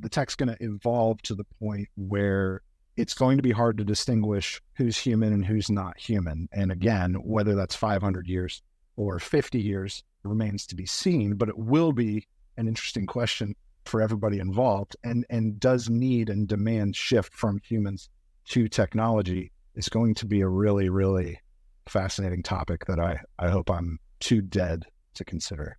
The tech's going to evolve to the point where it's going to be hard to distinguish who's human and who's not human. And again, whether that's 500 years or 50 years remains to be seen, but it will be an interesting question for everybody involved, and does need and demand shift from humans to technology is going to be a really, really fascinating topic that I hope I'm too dead to consider.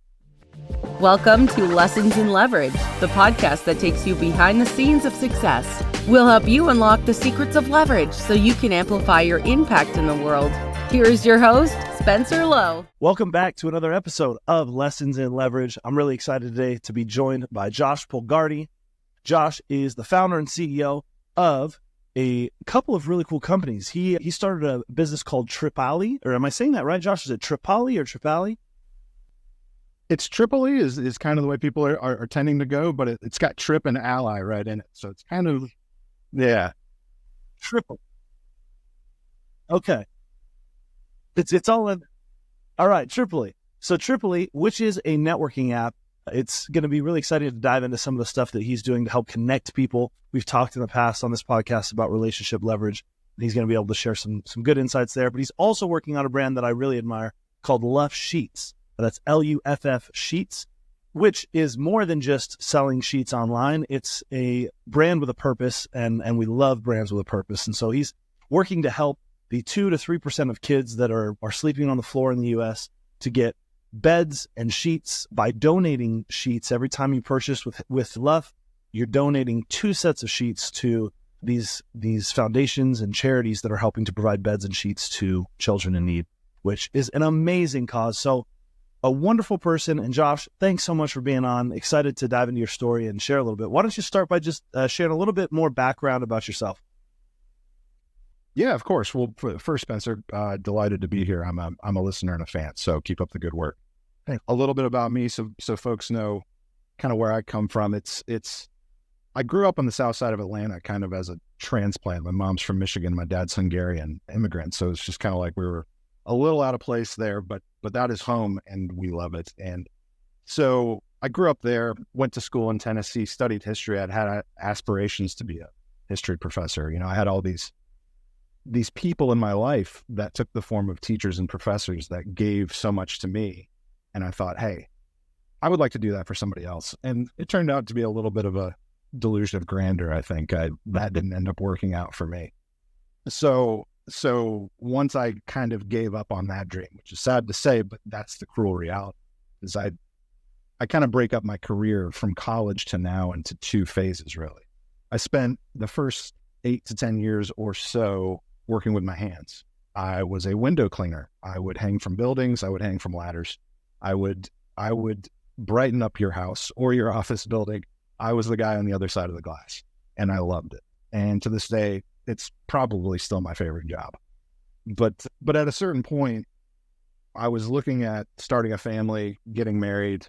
Welcome to Lessons in Leverage, the podcast that takes you behind the scenes of success. We'll help you unlock the secrets of leverage so you can amplify your impact in the world. Here is your host, Spencer Lowe. Welcome back to another episode of Lessons in Leverage. I'm really excited today to be joined by Josh Polgardi. Josh is the founder and CEO of a couple of really cool companies. He started a business called Tripali, or am I saying that right, Josh? Is it Tripali or Tripali? It's Tripoli is kind of the way people are tending to go, but it's got trip and ally right in it. So it's kind of, yeah. Triple. Okay. It's all in. All right, Tripoli. So Tripoli, which is a networking app, it's going to be really exciting to dive into some of the stuff that he's doing to help connect people. We've talked in the past on this podcast about relationship leverage, and he's going to be able to share some good insights there. But he's also working on a brand that I really admire called Luff Sheets. That's Luff Sheets, which is more than just selling sheets online. It's a brand with a purpose, and we love brands with a purpose. And so he's working to help the 2 to 3% of kids that are sleeping on the floor in the U.S. to get beds and sheets by donating sheets. Every time you purchase with Luff, you're donating 2 sets of sheets to these foundations and charities that are helping to provide beds and sheets to children in need, which is an amazing cause. So a wonderful person. And Josh, thanks so much for being on. Excited to dive into your story and share a little bit. Why don't you start by just sharing a little bit more background about yourself? Yeah, of course. Well, first, Spencer, delighted to be here. I'm a listener and a fan, so keep up the good work. Thanks. A little bit about me, so folks know kind of where I come from. I grew up on the south side of Atlanta, kind of as a transplant. My mom's from Michigan, my dad's Hungarian immigrant, so it's just kind of like we were a little out of place there, but that is home, and we love it. And so I grew up there, went to school in Tennessee, studied history. I'd had aspirations to be a history professor. You know, I had all these people in my life that took the form of teachers and professors that gave so much to me. And I thought, hey, I would like to do that for somebody else. And it turned out to be a little bit of a delusion of grandeur, I think. That didn't end up working out for me. So once I kind of gave up on that dream, which is sad to say, but that's the cruel reality, is I kind of break up my career from college to now into 2 phases, really. I spent the first 8 to 10 years or so working with my hands. I was a window cleaner. I would hang from buildings. I would hang from ladders. I would brighten up your house or your office building. I was the guy on the other side of the glass, and I loved it. And to this day, it's probably still my favorite job. But at a certain point, I was looking at starting a family, getting married,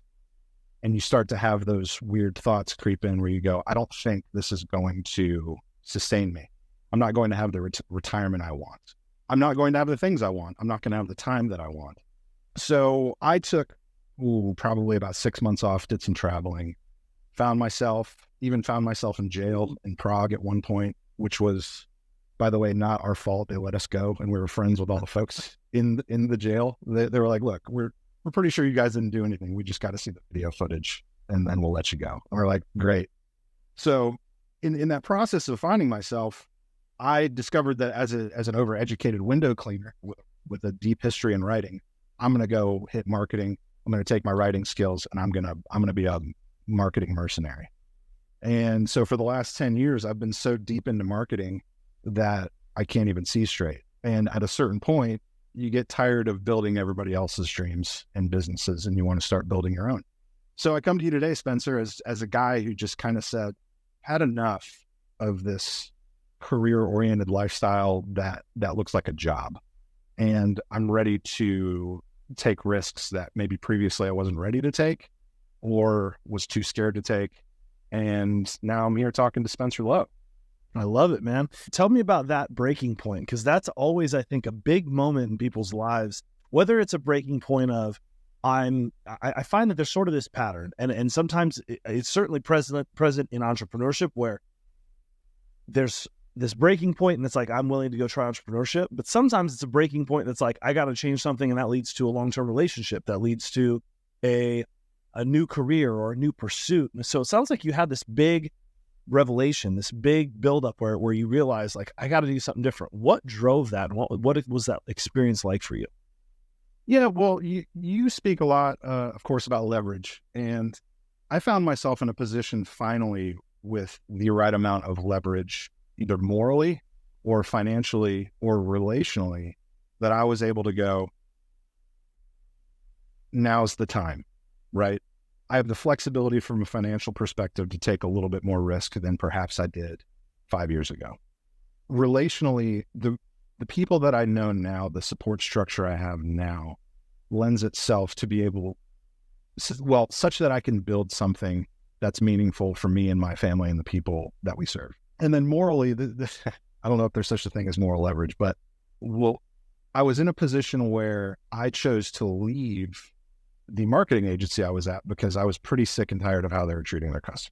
and you start to have those weird thoughts creep in where you go, I don't think this is going to sustain me. I'm not going to have the retirement I want. I'm not going to have the things I want. I'm not going to have the time that I want. So I took probably about 6 months off, did some traveling, found myself in jail in Prague at one point, which was, by the way, not our fault. They let us go, and we were friends with all the folks in the jail. They were like, look, we're pretty sure you guys didn't do anything. We just got to see the video footage, and then we'll let you go. And we're like, great. So in that process of finding myself, I discovered that as an overeducated window cleaner with a deep history in writing, I'm going to go hit marketing. I'm going to take my writing skills, and I'm going to be a marketing mercenary. And so for the last 10 years, I've been so deep into marketing that I can't even see straight. And at a certain point, you get tired of building everybody else's dreams and businesses, and you want to start building your own. So I come to you today, Spencer, as a guy who just kind of said, had enough of this career-oriented lifestyle that looks like a job. And I'm ready to take risks that maybe previously I wasn't ready to take or was too scared to take. And now I'm here talking to Spencer Lowe. I love it, man. Tell me about that breaking point, because that's always, I think, a big moment in people's lives, whether it's a breaking point of I find that there's sort of this pattern, and sometimes it's certainly present in entrepreneurship where there's this breaking point and it's like, I'm willing to go try entrepreneurship, but sometimes it's a breaking point that's like, I got to change something, and that leads to a long-term relationship, that leads to a new career or a new pursuit. And so it sounds like you had this big revelation, this big buildup where you realize, like, I got to do something different. What drove that? And what was that experience like for you? Yeah, well, you speak a lot, of course, about leverage. And I found myself in a position finally with the right amount of leverage, either morally or financially or relationally, that I was able to go, now's the time, right? I have the flexibility from a financial perspective to take a little bit more risk than perhaps I did 5 years ago. Relationally, the people that I know now, the support structure I have now, lends itself to be able, well, such that I can build something that's meaningful for me and my family and the people that we serve. And then morally, I don't know if there's such a thing as moral leverage, but I was in a position where I chose to leave the marketing agency I was at because I was pretty sick and tired of how they were treating their customers.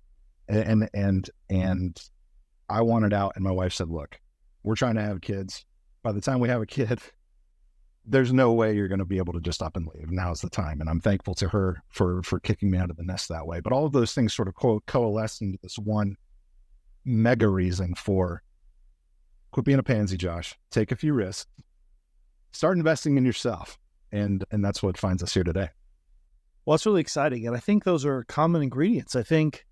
And I wanted out, and my wife said, look, we're trying to have kids. By the time we have a kid, there's no way you're going to be able to just up and leave. Now's the time. And I'm thankful to her for kicking me out of the nest that way. But all of those things sort of coalesce into this one mega reason for quit being a pansy, Josh. Take a few risks. Start investing in yourself. And that's what finds us here today. Well, it's really exciting. And I think those are common ingredients. I think,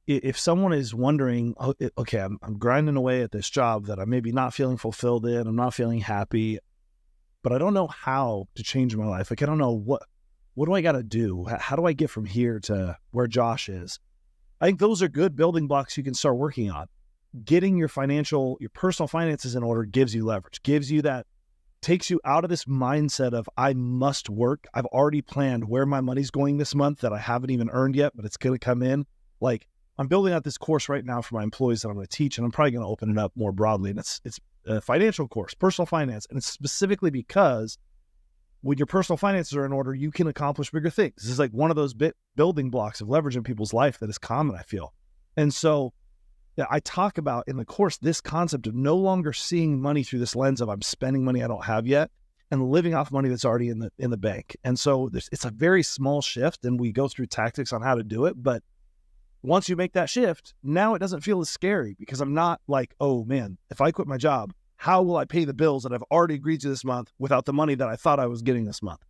if someone is wondering, okay, I'm grinding away at this job that I'm maybe not feeling fulfilled in, I'm not feeling happy, but I don't know how to change my life. Like, I don't know what do I got to do? How do I get from here to where Josh is? I think those are good building blocks you can start working on. Getting your personal finances in order gives you leverage, takes you out of this mindset of I must work. I've already planned where my money's going this month that I haven't even earned yet, but it's going to come in. Like, I'm building out this course right now for my employees that I'm going to teach, and I'm probably going to open it up more broadly. And it's a financial course, personal finance. And it's specifically because when your personal finances are in order, you can accomplish bigger things. This is like one of those building blocks of leverage in people's life that is common, I feel. And so I talk about in the course this concept of no longer seeing money through this lens of I'm spending money I don't have yet and living off money that's already in the bank. And so it's a very small shift, and we go through tactics on how to do it. But once you make that shift, now it doesn't feel as scary because I'm not like, oh man, if I quit my job, how will I pay the bills that I've already agreed to this month without the money that I thought I was getting this month?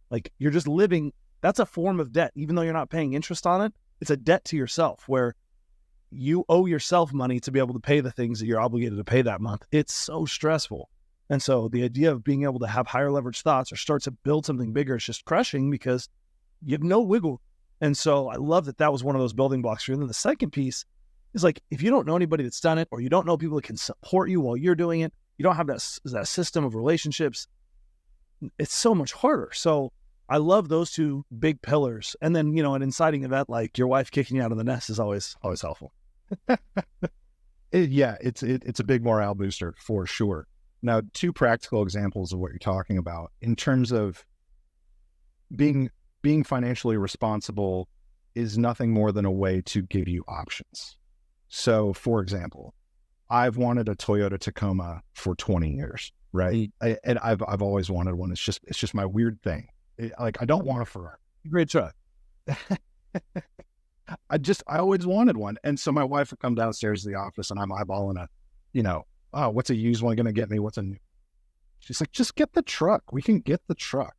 Like, you're just living, that's a form of debt. Even though you're not paying interest on it, it's a debt to yourself where you owe yourself money to be able to pay the things that you're obligated to pay that month. It's so stressful. And so the idea of being able to have higher leverage thoughts or start to build something bigger is just crushing because you have no wiggle. And so I love that was one of those building blocks for you. And then the second piece is like, if you don't know anybody that's done it, or you don't know people that can support you while you're doing it, you don't have that system of relationships, it's so much harder. So I love those two big pillars. And then, an inciting event like your wife kicking you out of the nest is always helpful. Yeah, it's a big morale booster for sure. Now, two practical examples of what you're talking about in terms of being financially responsible is nothing more than a way to give you options. So, for example, I've wanted a Toyota Tacoma for 20 years, right? And I've always wanted one. It's just my weird thing. I don't want a Ferrari. Great truck. I always wanted one. And so my wife would come downstairs to the office and I'm eyeballing what's a used one going to get me? What's a new? She's like, just get the truck. We can get the truck.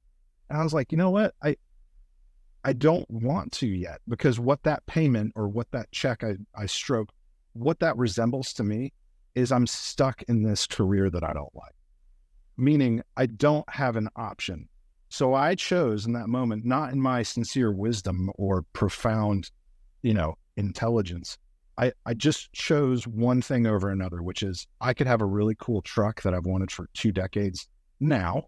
And I was like, you know what? I don't want to yet, because what that payment or what that check I stroke, what that resembles to me is I'm stuck in this career that I don't like, meaning I don't have an option. So I chose in that moment, not in my sincere wisdom or profound, intelligence. I just chose one thing over another, which is I could have a really cool truck that I've wanted for 2 decades now,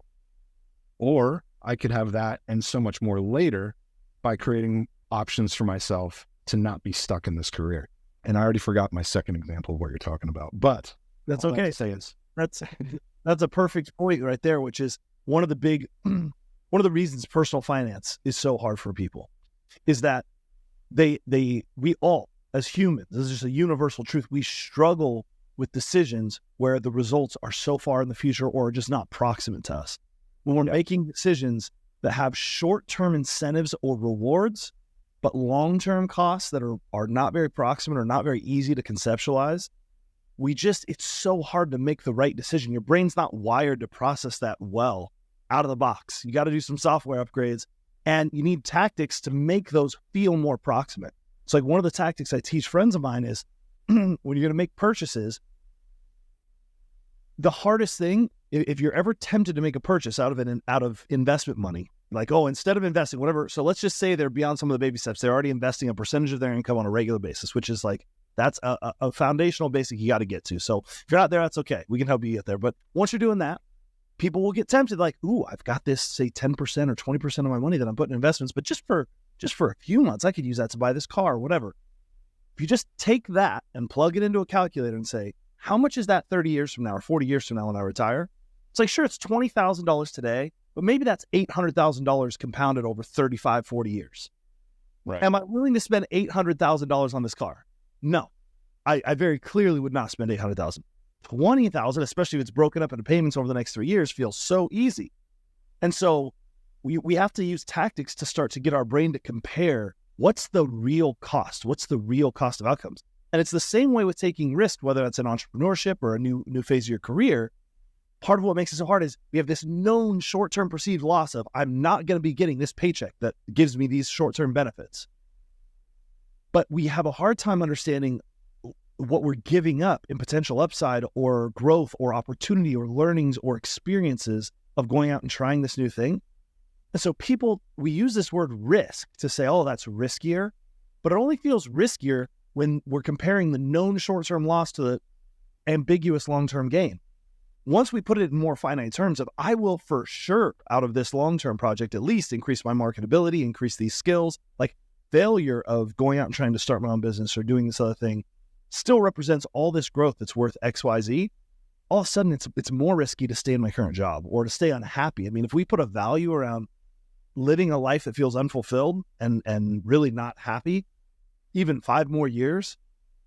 or I could have that and so much more later by creating options for myself to not be stuck in this career. And I already forgot my second example of what you're talking about, but that's okay. Say is that's a perfect point right there, which is one of the big one of the reasons personal finance is so hard for people is that we all, as humans, this is just a universal truth, we struggle with decisions where the results are so far in the future or are just not proximate to us. When we're making decisions that have short-term incentives or rewards, but long-term costs that are not very proximate or not very easy to conceptualize, it's so hard to make the right decision. Your brain's not wired to process that well out of the box. You got to do some software upgrades, and you need tactics to make those feel more proximate. It's like one of the tactics I teach friends of mine is when you're going to make purchases, the hardest thing, if you're ever tempted to make a purchase out of investment money, like, oh, instead of investing, whatever. So let's just say they're beyond some of the baby steps. They're already investing a percentage of their income on a regular basis, which is like, that's a foundational basic you got to get to. So if you're not there, that's okay. We can help you get there. But once you're doing that, people will get tempted like, ooh, I've got this, say 10% or 20% of my money that I'm putting in investments, but just for a few months, I could use that to buy this car or whatever. If you just take that and plug it into a calculator and say, how much is that 30 years from now or 40 years from now when I retire? It's like, sure, it's $20,000 today, but maybe that's $800,000 compounded over 35, 40 years. Right. Am I willing to spend $800,000 on this car? No, I very clearly would not spend $800,000. $20,000, especially if it's broken up into payments over the next 3 years, feels so easy. And so we have to use tactics to start to get our brain to compare what's the real cost? What's the real cost of outcomes? And it's the same way with taking risk, whether that's in entrepreneurship or a new phase of your career. Part of what makes it so hard is we have this known short-term perceived loss of, I'm not going to be getting this paycheck that gives me these short-term benefits. But we have a hard time understanding what we're giving up in potential upside or growth or opportunity or learnings or experiences of going out and trying this new thing. And so we use this word risk to say, oh, that's riskier, but it only feels riskier when we're comparing the known short-term loss to the ambiguous long-term gain. Once we put it in more finite terms of, I will for sure out of this long-term project at least increase my marketability, increase these skills, like failure of going out and trying to start my own business or doing this other thing still represents all this growth that's worth XYZ. All of a sudden it's more risky to stay in my current job or to stay unhappy. I mean, if we put a value around living a life that feels unfulfilled and really not happy, even 5 more years,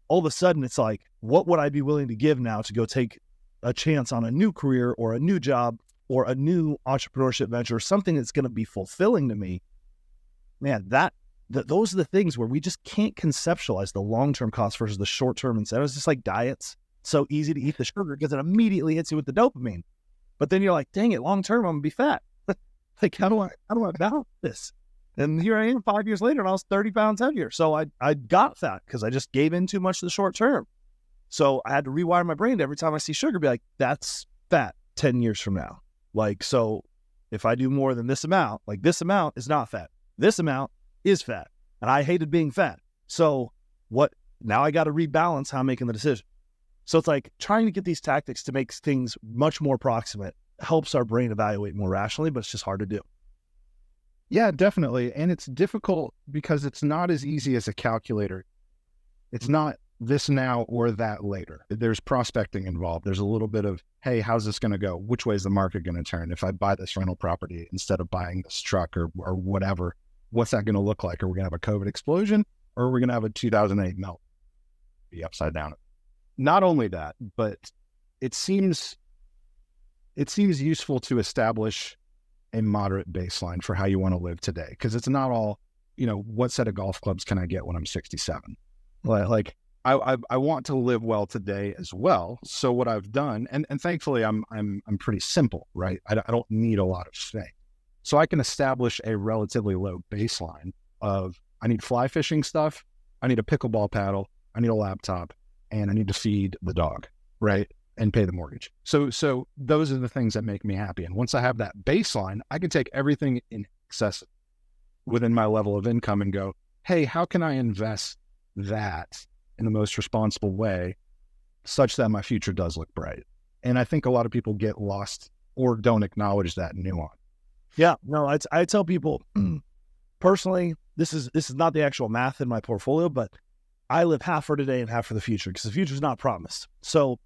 all of a sudden it's like, what would I be willing to give now to go take a chance on a new career or a new job or a new entrepreneurship venture, something that's going to be fulfilling to me? Man, those are the things where we just can't conceptualize the long-term cost versus the short-term incentives. It's just like diets. So easy to eat the sugar because it immediately hits you with the dopamine. But then you're like, dang it, long-term, I'm going to be fat. Like, how do I balance this? And here I am 5 years later and I was 30 pounds heavier. So I got fat because I just gave in too much to the short term. So I had to rewire my brain to every time I see sugar, be like, that's fat 10 years from now. Like, so if I do more than this amount, like this amount is not fat. This amount is fat. And I hated being fat. So now I got to rebalance how I'm making the decision. So it's like trying to get these tactics to make things much more proximate helps our brain evaluate more rationally, but it's just hard to do. Yeah, definitely. And it's difficult because it's not as easy as a calculator. It's not this now or that later. There's prospecting involved. There's a little bit of, hey, how's this going to go? Which way is the market going to turn? If I buy this rental property instead of buying this truck or whatever, what's that going to look like? Are we going to have a COVID explosion or are we going to have a 2008 melt? Be upside down. Not only that, but it seems useful to establish a moderate baseline for how you want to live today. Because it's not all, what set of golf clubs can I get when I'm 67? Like I want to live well today as well. So what I've done, and thankfully I'm pretty simple, right? I don't need a lot of things. So I can establish a relatively low baseline of, I need fly fishing stuff, I need a pickleball paddle, I need a laptop, and I need to feed the dog, right? And pay the mortgage. So those are the things that make me happy. And once I have that baseline, I can take everything in excess within my level of income and go, hey, how can I invest that in the most responsible way such that my future does look bright? And I think a lot of people get lost or don't acknowledge that nuance. Yeah, no, I tell people personally, this is not the actual math in my portfolio, but I live half for today and half for the future because the future is not promised. So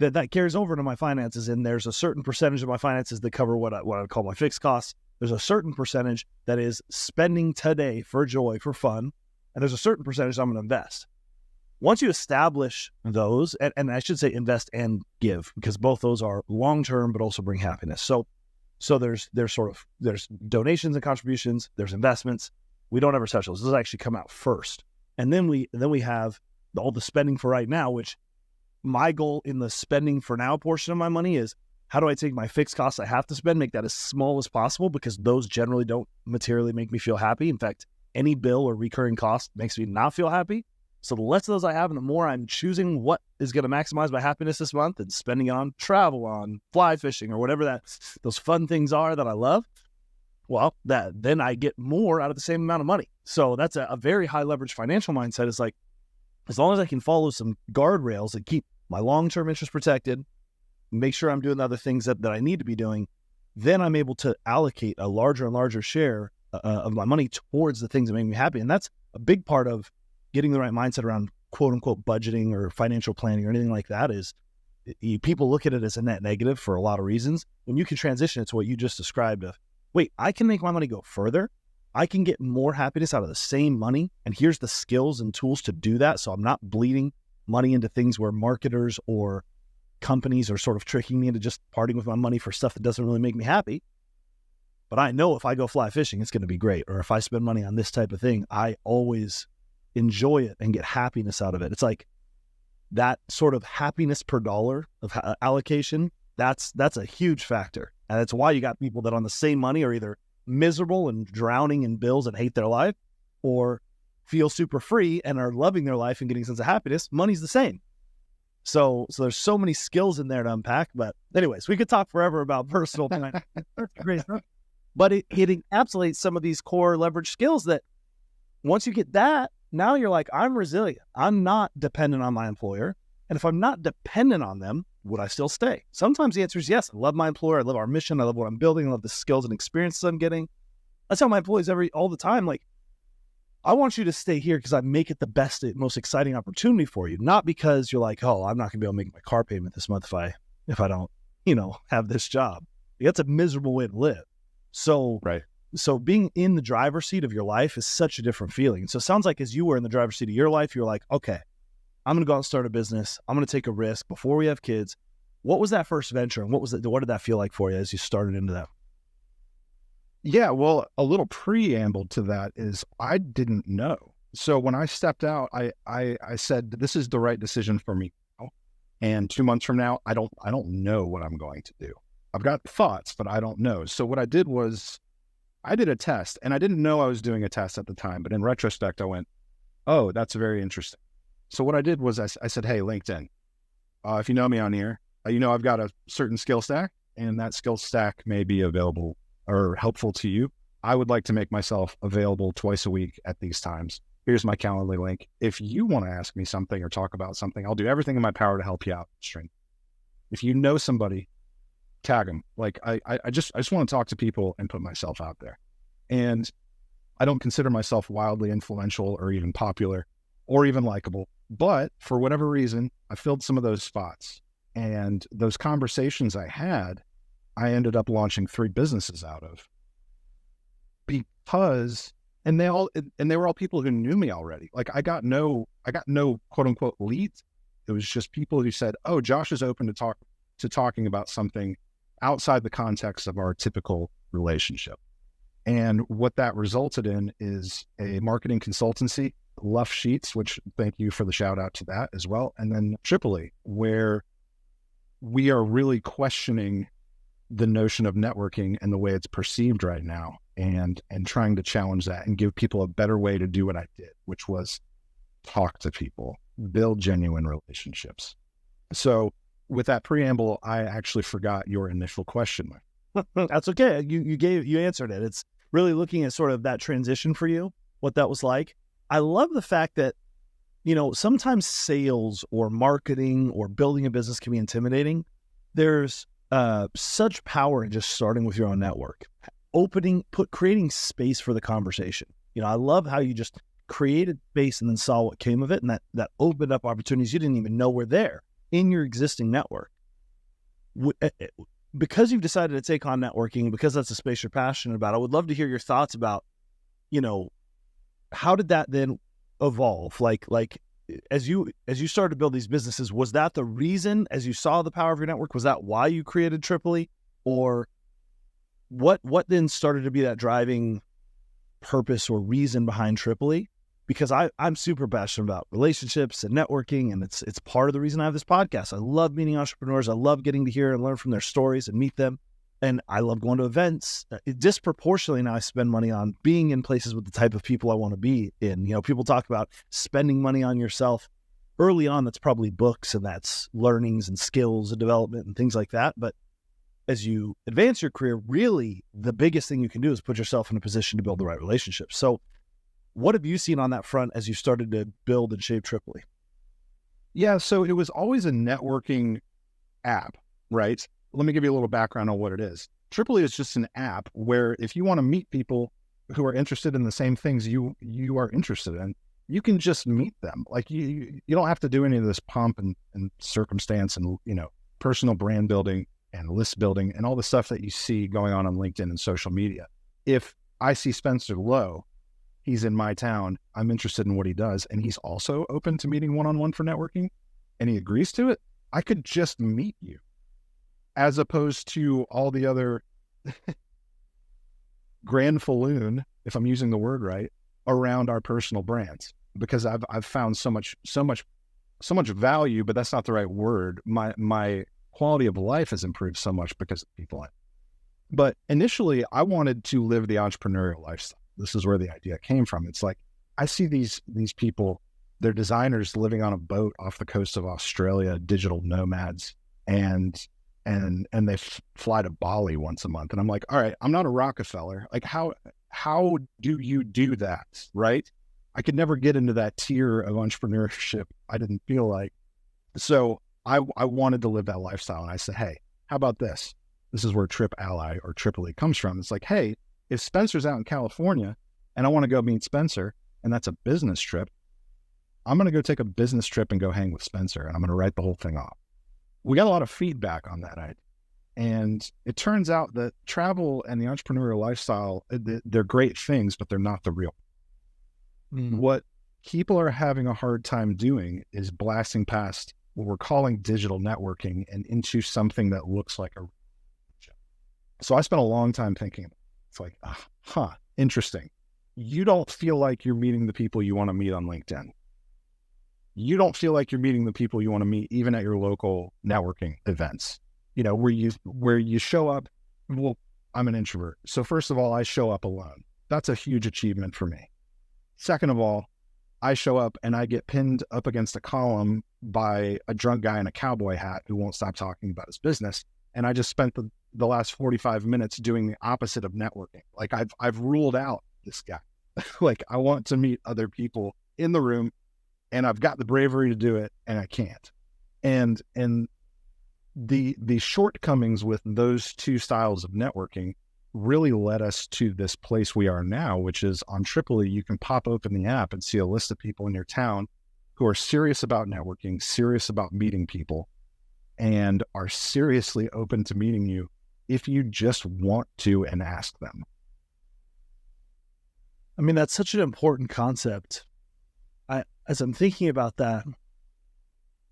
that carries over to my finances, and there's a certain percentage of my finances that cover what I would call my fixed costs. There's a certain percentage that is spending today for joy, for fun, and there's a certain percentage I'm going to invest. Once you establish those, and I should say invest and give, because both those are long-term but also bring happiness. So there's donations and contributions, there's investments. We don't ever touch those. Those actually come out first. And then we have all the spending for right now, which my goal in the spending for now portion of my money is, how do I take my fixed costs I have to spend, make that as small as possible, because those generally don't materially make me feel happy. In fact, any bill or recurring cost makes me not feel happy. So the less of those I have and the more I'm choosing what is going to maximize my happiness this month and spending on travel, on fly fishing, or whatever those fun things are that I love, well, then I get more out of the same amount of money. So that's a very high leverage financial mindset. It's like, as long as I can follow some guardrails and keep my long-term interest protected, make sure I'm doing the other things that I need to be doing, then I'm able to allocate a larger and larger share of my money towards the things that make me happy. And that's a big part of getting the right mindset around quote unquote budgeting or financial planning or anything like that. Is people look at it as a net negative for a lot of reasons. When you can transition it to what you just described of, wait, I can make my money go further. I can get more happiness out of the same money. And here's the skills and tools to do that. So I'm not bleeding money into things where marketers or companies are sort of tricking me into just parting with my money for stuff that doesn't really make me happy. But I know if I go fly fishing, it's going to be great. Or if I spend money on this type of thing, I always enjoy it and get happiness out of it. It's like that sort of happiness per dollar of allocation. That's a huge factor. And that's why you got people that on the same money are either miserable and drowning in bills and hate their life, or feel super free and are loving their life and getting a sense of happiness. Money's the same. So there's so many skills in there to unpack. But anyways, we could talk forever about personal finance. But it encapsulates some of these core leverage skills that once you get that, now you're like, I'm resilient. I'm not dependent on my employer. And if I'm not dependent on them, would I still stay? Sometimes the answer is yes. I love my employer. I love our mission. I love what I'm building. I love the skills and experiences I'm getting. I tell my employees all the time, like, I want you to stay here because I make it the best, most exciting opportunity for you. Not because you're like, oh, I'm not going to be able to make my car payment this month if I don't, have this job. That's a miserable way to live. So, right. So being in the driver's seat of your life is such a different feeling. So it sounds like as you were in the driver's seat of your life, you're like, okay, I'm going to go out and start a business. I'm going to take a risk before we have kids. What was that first venture? And what did that feel like for you as you started into that? Yeah, well, a little preamble to that is I didn't know. So when I stepped out, I said, this is the right decision for me now. And 2 months from now, I don't know what I'm going to do. I've got thoughts, but I don't know. So what I did was I did a test, and I didn't know I was doing a test at the time, but in retrospect, I went, oh, that's very interesting. So what I did was I said, hey, LinkedIn, if you know me on here, I've got a certain skill stack, and that skill stack may be available or helpful to you. I would like to make myself available twice a week at these times. Here's my Calendly link. If you want to ask me something or talk about something, I'll do everything in my power to help you out. If you know somebody, tag them. Like I just want to talk to people and put myself out there. And I don't consider myself wildly influential or even popular or even likable, but for whatever reason, I filled some of those spots. And those conversations I had, I ended up launching 3 businesses out of, because, and they were all people who knew me already. Like I got no quote unquote leads. It was just people who said, oh, Josh is open to talking about something outside the context of our typical relationship. And what that resulted in is a marketing consultancy, Luff Sheets, which thank you for the shout out to that as well. And then Tripoli, where we are really questioning the notion of networking and the way it's perceived right now, and trying to challenge that and give people a better way to do what I did, which was talk to people, build genuine relationships. So with that preamble, I actually forgot your initial question. That's okay. You answered it. It's really looking at sort of that transition for you, what that was like. I love the fact that, sometimes sales or marketing or building a business can be intimidating. There's such power in just starting with your own network, creating space for the conversation. I love how you just created space and then saw what came of it. And that opened up opportunities you didn't even know were there in your existing network. because you've decided to take on networking, because that's a space you're passionate about, I would love to hear your thoughts about, how did that then evolve? Like as you started to build these businesses, was that the reason, as you saw the power of your network, was that why you created Tripoli? Or what then started to be that driving purpose or reason behind Tripoli? Because I'm super passionate about relationships and networking, and it's part of the reason I have this podcast. I love meeting entrepreneurs. I love getting to hear and learn from their stories and meet them. And I love going to events. Disproportionately now I spend money on being in places with the type of people I want to be in. People talk about spending money on yourself. Early on, that's probably books, and that's learnings and skills and development and things like that. But as you advance your career, really the biggest thing you can do is put yourself in a position to build the right relationships. So what have you seen on that front as you started to build and shape Tripoli? Yeah, so it was always a networking app, right? Let me give you a little background on what it is. Tripoli is just an app where if you want to meet people who are interested in the same things you are interested in, you can just meet them. Like you don't have to do any of this pomp and circumstance and, personal brand building and list building and all the stuff that you see going on LinkedIn and social media. If I see Spencer Lowe, he's in my town, I'm interested in what he does, and he's also open to meeting one-on-one for networking, and he agrees to it, I could just meet you, as opposed to all the other grand falloon, if I'm using the word right, around our personal brands. Because I've found so much value, but that's not the right word. My quality of life has improved so much because of people. But initially, I wanted to live the entrepreneurial lifestyle. This is where the idea came from. It's like, I see these people, they're designers living on a boat off the coast of Australia, digital nomads, and they fly to Bali once a month. And I'm like, all right, I'm not a Rockefeller. Like, how do you do that, right? I could never get into that tier of entrepreneurship. I didn't feel like. So I wanted to live that lifestyle. And I said, hey, how about this? This is where Trip Ally or Tripoli comes from. It's like, hey, if Spencer's out in California and I want to go meet Spencer, and that's a business trip, I'm going to go take a business trip and go hang with Spencer, and I'm going to write the whole thing off. We got a lot of feedback on that idea. And it turns out that travel and the entrepreneurial lifestyle, they're great things, but they're not the real. What people are having a hard time doing is blasting past what we're calling digital networking and into something that looks like a. So I spent a long time thinking, it's like, interesting. You don't feel like you're meeting the people you want to meet on LinkedIn. You don't feel like you're meeting the people you want to meet even at your local networking events, where you show up. Well, I'm an introvert. So first of all, I show up alone. That's a huge achievement for me. Second of all, I show up and I get pinned up against a column by a drunk guy in a cowboy hat who won't stop talking about his business. And I just spent the last 45 minutes doing the opposite of networking. Like I've ruled out this guy. Like I want to meet other people in the room, and I've got the bravery to do it, and I can't. And the shortcomings with those two styles of networking really led us to this place we are now, which is on Tripoli. You can pop open the app and see a list of people in your town who are serious about networking, serious about meeting people, and are seriously open to meeting you if you just want to and ask them. I mean, that's such an important concept. As I'm thinking about that,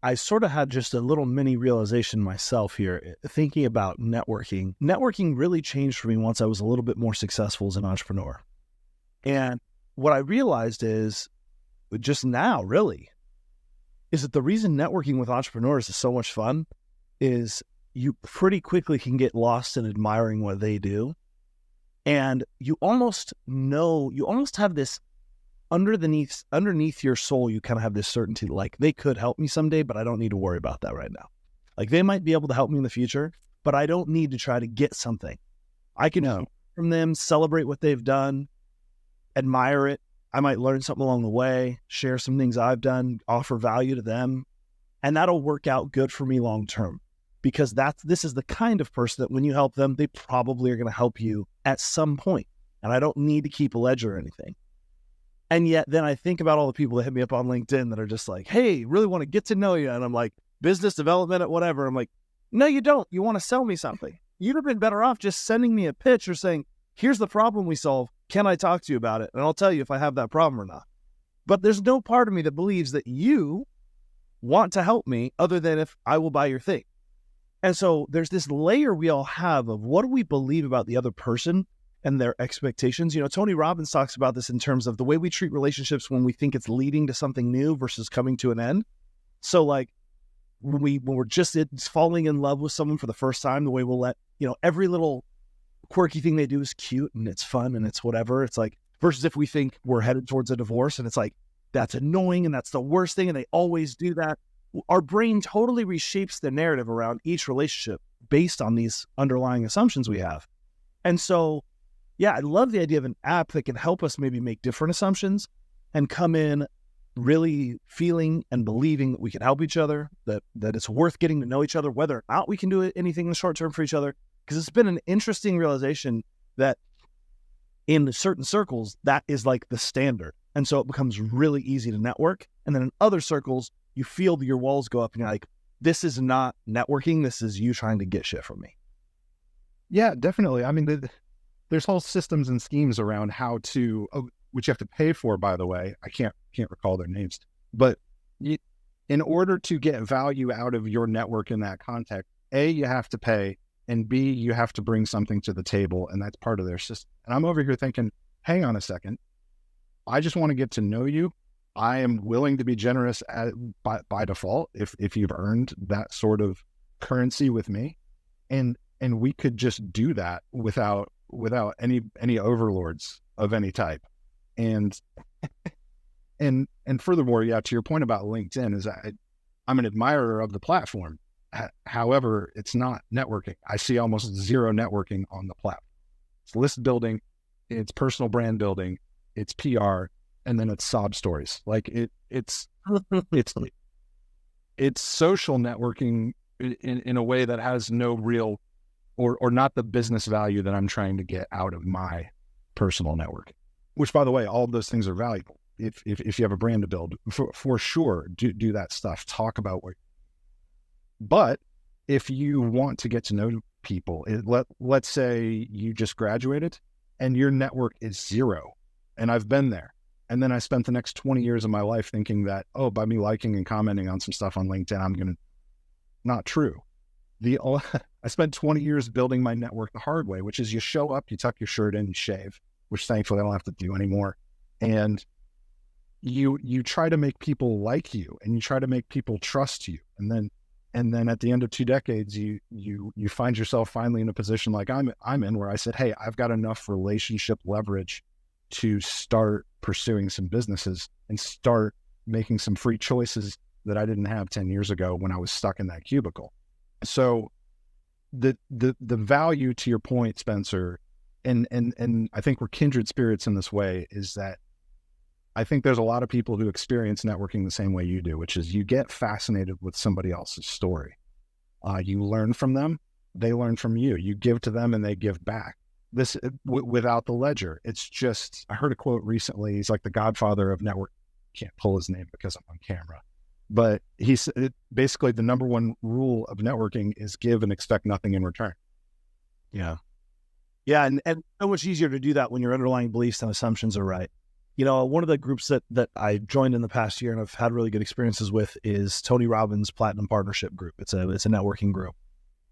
I sort of had just a little mini realization myself here, thinking about networking. Networking really changed for me once I was a little bit more successful as an entrepreneur. And what I realized is, just now really, is that the reason networking with entrepreneurs is so much fun is you pretty quickly can get lost in admiring what they do. And you almost have this underneath your soul, you kind of have this certainty, like they could help me someday, but I don't need to worry about that right now. Like they might be able to help me in the future, but I don't need to try to get something. I can learn from them, celebrate what they've done, admire it. I might learn something along the way, share some things I've done, offer value to them. And that'll work out good for me long-term, because this is the kind of person that when you help them, they probably are going to help you at some point. And I don't need to keep a ledger or anything. And yet then I think about all the people that hit me up on LinkedIn that are just like, hey, really want to get to know you. And I'm like, business development at whatever. I'm like, no, you don't. You want to sell me something. you'd have been better off just sending me a pitch or saying, here's the problem we solve. Can I talk to you about it? And I'll tell you if I have that problem or not. But there's no part of me that believes that you want to help me other than if I will buy your thing. And so there's this layer we all have of what do we believe about the other person and their expectations. You know, Tony Robbins talks about this in terms of the way we treat relationships when we think it's leading to something new versus coming to an end. So like when we're just falling in love with someone for the first time, the way we'll let, you know, every little quirky thing they do is cute and it's fun and it's whatever. It's like, versus if we think we're headed towards a divorce and it's like, that's annoying and that's the worst thing and they always do that. Our brain totally reshapes the narrative around each relationship based on these underlying assumptions we have. And so, yeah, I love the idea of an app that can help us maybe make different assumptions and come in really feeling and believing that we can help each other, that it's worth getting to know each other, whether or not we can do anything in the short term for each other. Because it's been an interesting realization that in certain circles, that is like the standard. And so it becomes really easy to network. And then in other circles, you feel your walls go up and you're like, this is not networking. This is you trying to get shit from me. Yeah, definitely. I mean, there's whole systems and schemes around how to, which you have to pay for, by the way. I can't recall their names, but in order to get value out of your network in that context, A, you have to pay, and B, you have to bring something to the table, and that's part of their system. And I'm over here thinking, hang on a second. I just want to get to know you. I am willing to be generous by default if you've earned that sort of currency with me. And we could just do that without any overlords of any type. And furthermore, yeah, to your point about LinkedIn, is I'm an admirer of the platform. However, it's not networking. I see almost zero networking on the platform. It's list building, it's personal brand building, it's PR, and then it's sob stories. Like it's social networking in a way that has no real or not the business value that I'm trying to get out of my personal network. Which, by the way, all of those things are valuable. If you have a brand to build, for sure, do that stuff. Talk about what. But if you want to get to know people, let's say you just graduated and your network is zero, and I've been there. And then I spent the next 20 years of my life thinking that, by me liking and commenting on some stuff on LinkedIn, I'm going to, not true. I spent 20 years building my network the hard way, which is you show up, you tuck your shirt in, you shave, which thankfully I don't have to do anymore. And you try to make people like you and you try to make people trust you. And then at the end of 2 decades, you find yourself finally in a position like I'm in, where I said, hey, I've got enough relationship leverage to start pursuing some businesses and start making some free choices that I didn't have 10 years ago when I was stuck in that cubicle. So the value, to your point, Spencer, and I think we're kindred spirits in this way, is that I think there's a lot of people who experience networking the same way you do, which is you get fascinated with somebody else's story. You learn from them, they learn from you. You give to them and they give back. This without the ledger. It's just, I heard a quote recently. He's like the godfather of network. Can't pull his name because I'm on camera. But he said basically the number one rule of networking is give and expect nothing in return. Yeah. Yeah. And so much easier to do that when your underlying beliefs and assumptions are right. You know, one of the groups that I joined in the past year and I've had really good experiences with is Tony Robbins' Platinum Partnership Group. It's a networking group.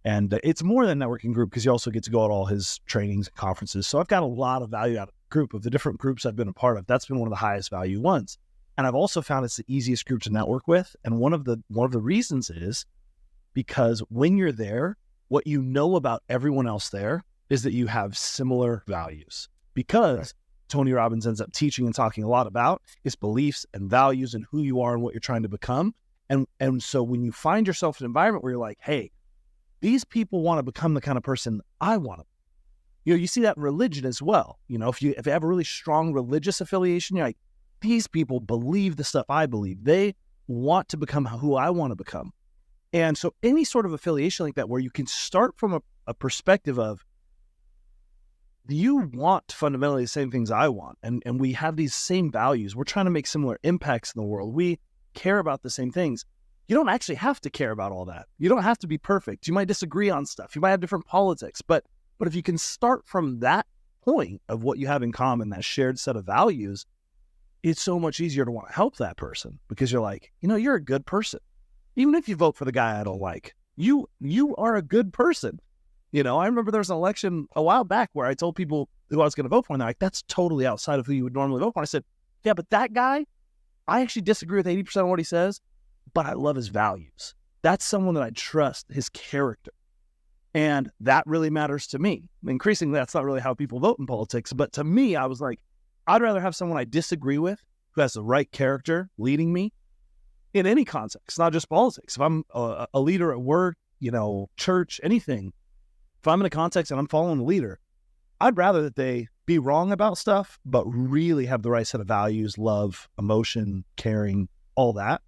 And it's more than a networking group because you also get to go at all his trainings and conferences. So I've got a lot of value out of the group. Of the different groups I've been a part of, that's been one of the highest value ones. And I've also found it's the easiest group to network with. And one of the reasons is because when you're there, what you know about everyone else there is that you have similar values. Because right. Tony Robbins ends up teaching and talking a lot about his beliefs and values and who you are and what you're trying to become. And so when you find yourself in an environment where you're like, hey, these people want to become the kind of person I want to be. You know, you see that in religion as well. You know, if you have a really strong religious affiliation, you're like, these people believe the stuff I believe. They want to become who I want to become. And so any sort of affiliation like that, where you can start from a perspective of, you want fundamentally the same things I want, and we have these same values. We're trying to make similar impacts in the world. We care about the same things. you don't actually have to care about all that. You don't have to be perfect. You might disagree on stuff. You might have different politics, but if you can start from that point of what you have in common, that shared set of values, it's so much easier to want to help that person because you're like, you're a good person. Even if you vote for the guy I don't like, you are a good person. I remember there was an election a while back where I told people who I was going to vote for, and they're like, that's totally outside of who you would normally vote for. I said, yeah, but that guy, I actually disagree with 80% of what he says, but I love his values. That's someone that I trust, his character. And that really matters to me. Increasingly, that's not really how people vote in politics. But to me, I was like, I'd rather have someone I disagree with who has the right character leading me in any context, not just politics. If I'm a leader at work, church, anything, if I'm in a context and I'm following the leader, I'd rather that they be wrong about stuff, but really have the right set of values, love, emotion, caring, all that,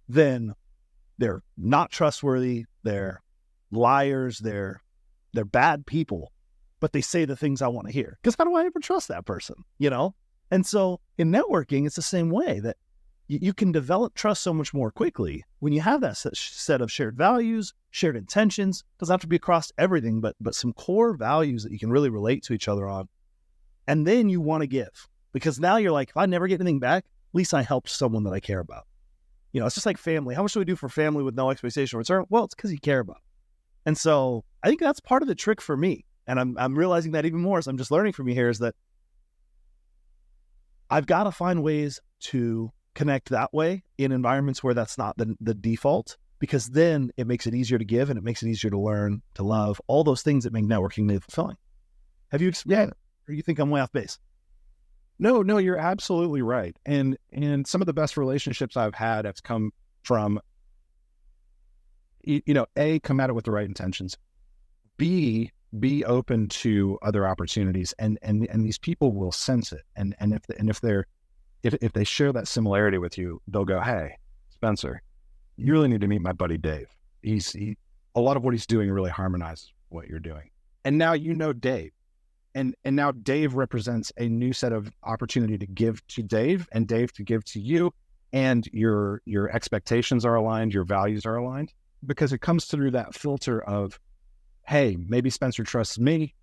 than they're not trustworthy, they're liars, they're bad people, but they say the things I want to hear. Because how do I ever trust that person, And so in networking, it's the same way that you can develop trust so much more quickly when you have that set of shared values, shared intentions. It doesn't have to be across everything, but some core values that you can really relate to each other on. And then you want to give, because now you're like, if I never get anything back, at least I helped someone that I care about. It's just like family. How much do we do for family with no expectation of return? Well, it's because you care about it. And so I think that's part of the trick for me. And I'm realizing that even more as I'm just learning from you here, is that I've got to find ways to connect that way in environments where that's not the default, because then it makes it easier to give and it makes it easier to learn, to love, all those things that make networking really fulfilling. Have you experienced or you think I'm way off base? No, you're absolutely right. And some of the best relationships I've had have come from, A, come at it with the right intentions, B, be open to other opportunities, and these people will sense it. And if they share that similarity with you, they'll go, hey, Spencer, you really need to meet my buddy Dave. A lot of what he's doing really harmonizes what you're doing. And now Dave. And now Dave represents a new set of opportunity to give to Dave and Dave to give to you, and your expectations are aligned, your values are aligned, because it comes through that filter of, hey, maybe Spencer trusts me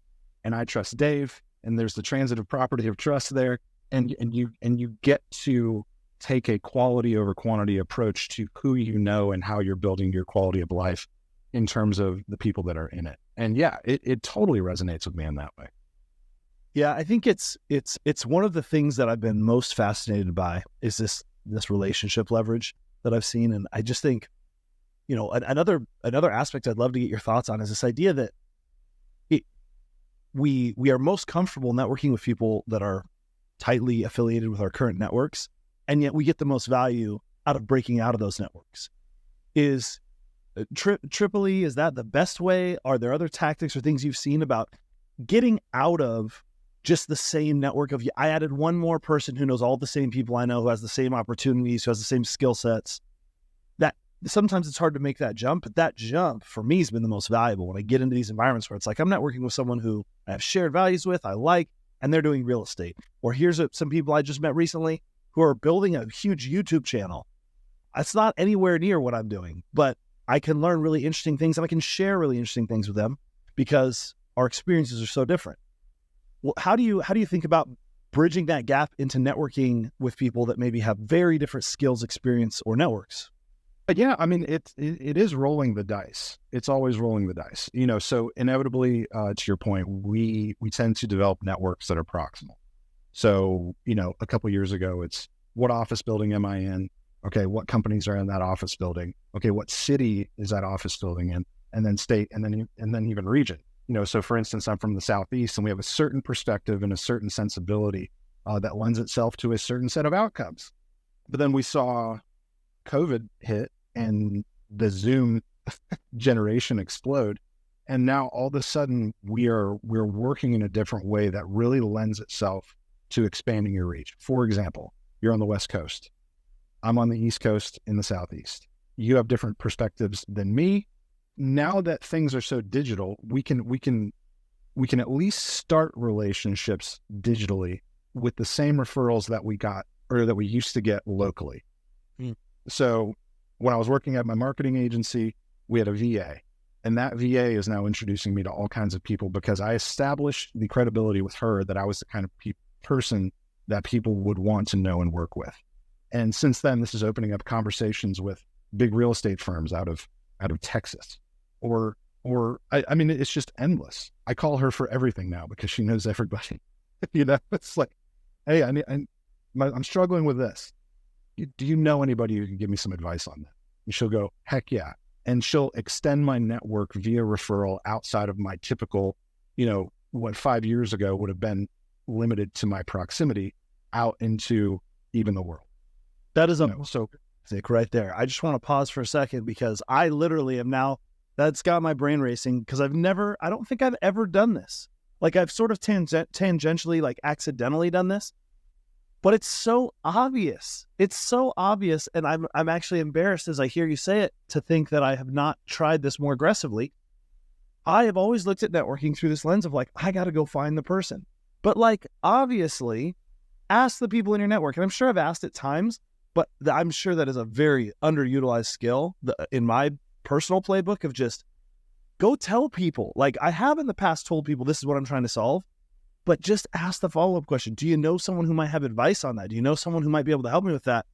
and I trust Dave, and there's the transitive property of trust there, and you get to take a quality over quantity approach to who you know and how you're building your quality of life in terms of the people that are in it. And yeah, it totally resonates with me in that way. Yeah, I think it's one of the things that I've been most fascinated by is this relationship leverage that I've seen. And I just think, another aspect I'd love to get your thoughts on is this idea that we are most comfortable networking with people that are tightly affiliated with our current networks, and yet we get the most value out of breaking out of those networks. Is Tripoli, is that the best way? Are there other tactics or things you've seen about getting out of just the same network of, I added one more person who knows all the same people I know, who has the same opportunities, who has the same skill sets? That sometimes it's hard to make that jump, but that jump for me has been the most valuable when I get into these environments where it's like, I'm networking with someone who I have shared values with, I like, and they're doing real estate. Or here's some people I just met recently who are building a huge YouTube channel. It's not anywhere near what I'm doing, but I can learn really interesting things and I can share really interesting things with them because our experiences are so different. Well, how do you think about bridging that gap into networking with people that maybe have very different skills, experience, or networks? But yeah, I mean, it is rolling the dice. It's always rolling the dice, so inevitably, to your point, we tend to develop networks that are proximal. So, a couple of years ago, it's what office building am I in? Okay, what companies are in that office building? Okay, what city is that office building in? And then state, and then even region. So for instance, I'm from the Southeast, and we have a certain perspective and a certain sensibility that lends itself to a certain set of outcomes. But then we saw COVID hit and the Zoom generation explode. And now all of a sudden we're working in a different way that really lends itself to expanding your reach. For example, you're on the West Coast. I'm on the East Coast in the Southeast. You have different perspectives than me. Now that things are so digital, we can at least start relationships digitally with the same referrals that we got or that we used to get locally. So when I was working at my marketing agency, we had a VA, and that VA is now introducing me to all kinds of people because I established the credibility with her that I was the kind of person that people would want to know and work with. And since then, this is opening up conversations with big real estate firms out of Texas, or I mean, it's just endless. I call her for everything now because she knows everybody. It's like, hey, I'm struggling with this. Do you know anybody who can give me some advice on that? And she'll go, heck yeah. And she'll extend my network via referral outside of my typical, what 5 years ago would have been limited to my proximity out into even the world. That is so sick right there. I just want to pause for a second because I literally am now, that's got my brain racing because I don't think I've ever done this. Like I've sort of tangentially, like accidentally done this, but it's so obvious. It's so obvious. And I'm actually embarrassed as I hear you say it to think that I have not tried this more aggressively. I have always looked at networking through this lens of like, I got to go find the person. But like, obviously, ask the people in your network. And I'm sure I've asked at times, but I'm sure that is a very underutilized skill in my personal playbook of just go tell people. Like I have in the past told people this is what I'm trying to solve, but just ask the follow-up question. Do you know someone who might have advice on that? Do you know someone who might be able to help me with that?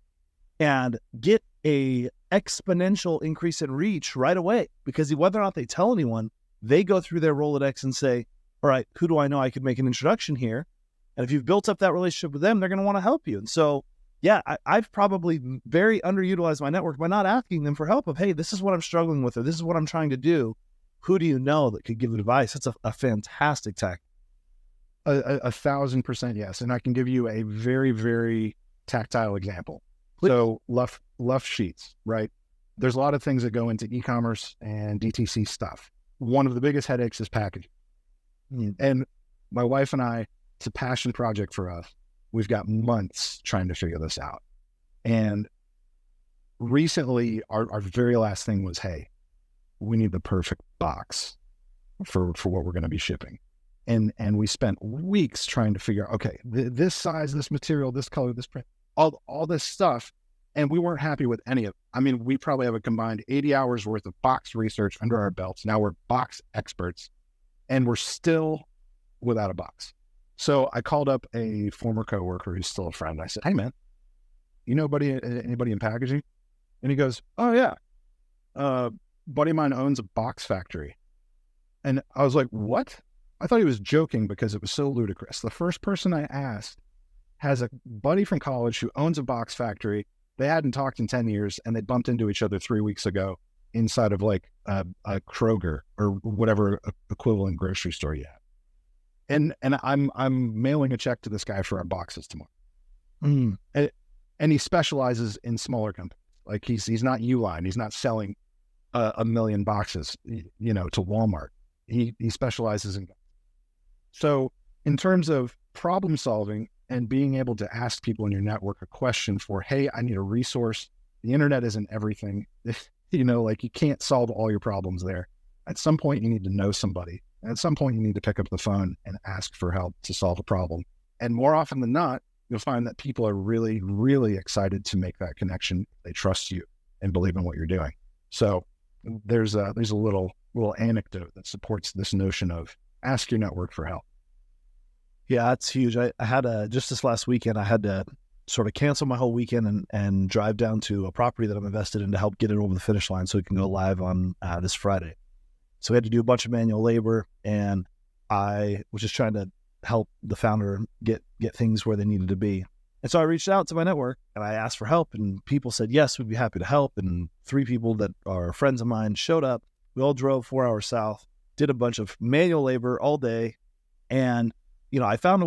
And get a exponential increase in reach right away, because whether or not they tell anyone, they go through their Rolodex and say, all right, who do I know I could make an introduction here? And if you've built up that relationship with them, they're going to want to help you. And so, yeah, I've probably very underutilized my network by not asking them for help of, hey, this is what I'm struggling with, or this is what I'm trying to do. Who do you know that could give advice? That's a fantastic tactic. 1,000% yes. And I can give you a very, very tactile example. Please. So Luff Sheets, right? There's a lot of things that go into e-commerce and DTC stuff. One of the biggest headaches is packaging. And my wife and I, it's a passion project for us. We've got months trying to figure this out. And recently, our very last thing was, hey, we need the perfect box for what we're going to be shipping. And we spent weeks trying to figure out, okay, this size, this material, this color, this print, all this stuff. And we weren't happy with any of it. I mean, we probably have a combined 80 hours worth of box research under our belts. Now we're box experts, and we're still without a box. So I called up a former coworker who's still a friend. I said, hey man, you know anybody in packaging? And he goes, oh yeah, buddy of mine owns a box factory. And I was like, what? I thought he was joking because it was so ludicrous. The first person I asked has a buddy from college who owns a box factory. They hadn't talked in 10 years, and they bumped into each other 3 weeks ago inside of like a Kroger or whatever equivalent grocery store you have. And I'm mailing a check to this guy for our boxes tomorrow. And he specializes in smaller companies. Like he's not Uline. He's not selling 1 million boxes, to Walmart. He specializes in. So in terms of problem solving and being able to ask people in your network a question for, hey, I need a resource. The internet isn't everything. Like you can't solve all your problems there. At some point you need to know somebody. And at some point you need to pick up the phone and ask for help to solve a problem. And more often than not, you'll find that people are really, really excited to make that connection. They trust you and believe in what you're doing. So there's a little anecdote that supports this notion of ask your network for help. Yeah, that's huge. I had just this last weekend, I had to sort of cancel my whole weekend and drive down to a property that I'm invested in to help get it over the finish line so it can go live on this Friday. So we had to do a bunch of manual labor, and I was just trying to help the founder get things where they needed to be. And so I reached out to my network and I asked for help, and people said, yes, we'd be happy to help. And 3 people that are friends of mine showed up. We all drove 4 hours south, did a bunch of manual labor all day. And, I found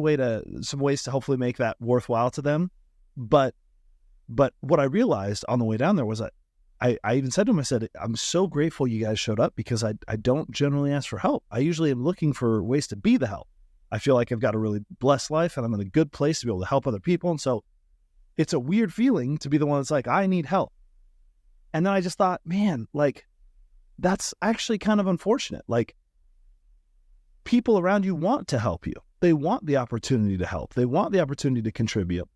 some ways to hopefully make that worthwhile to them. But what I realized on the way down there was I even said to him, I said, I'm so grateful you guys showed up because I don't generally ask for help. I usually am looking for ways to be the help. I feel like I've got a really blessed life and I'm in a good place to be able to help other people. And so it's a weird feeling to be the one that's like, I need help. And then I just thought, man, like, that's actually kind of unfortunate. Like, people around you want to help you. They want the opportunity to help. They want the opportunity to contribute.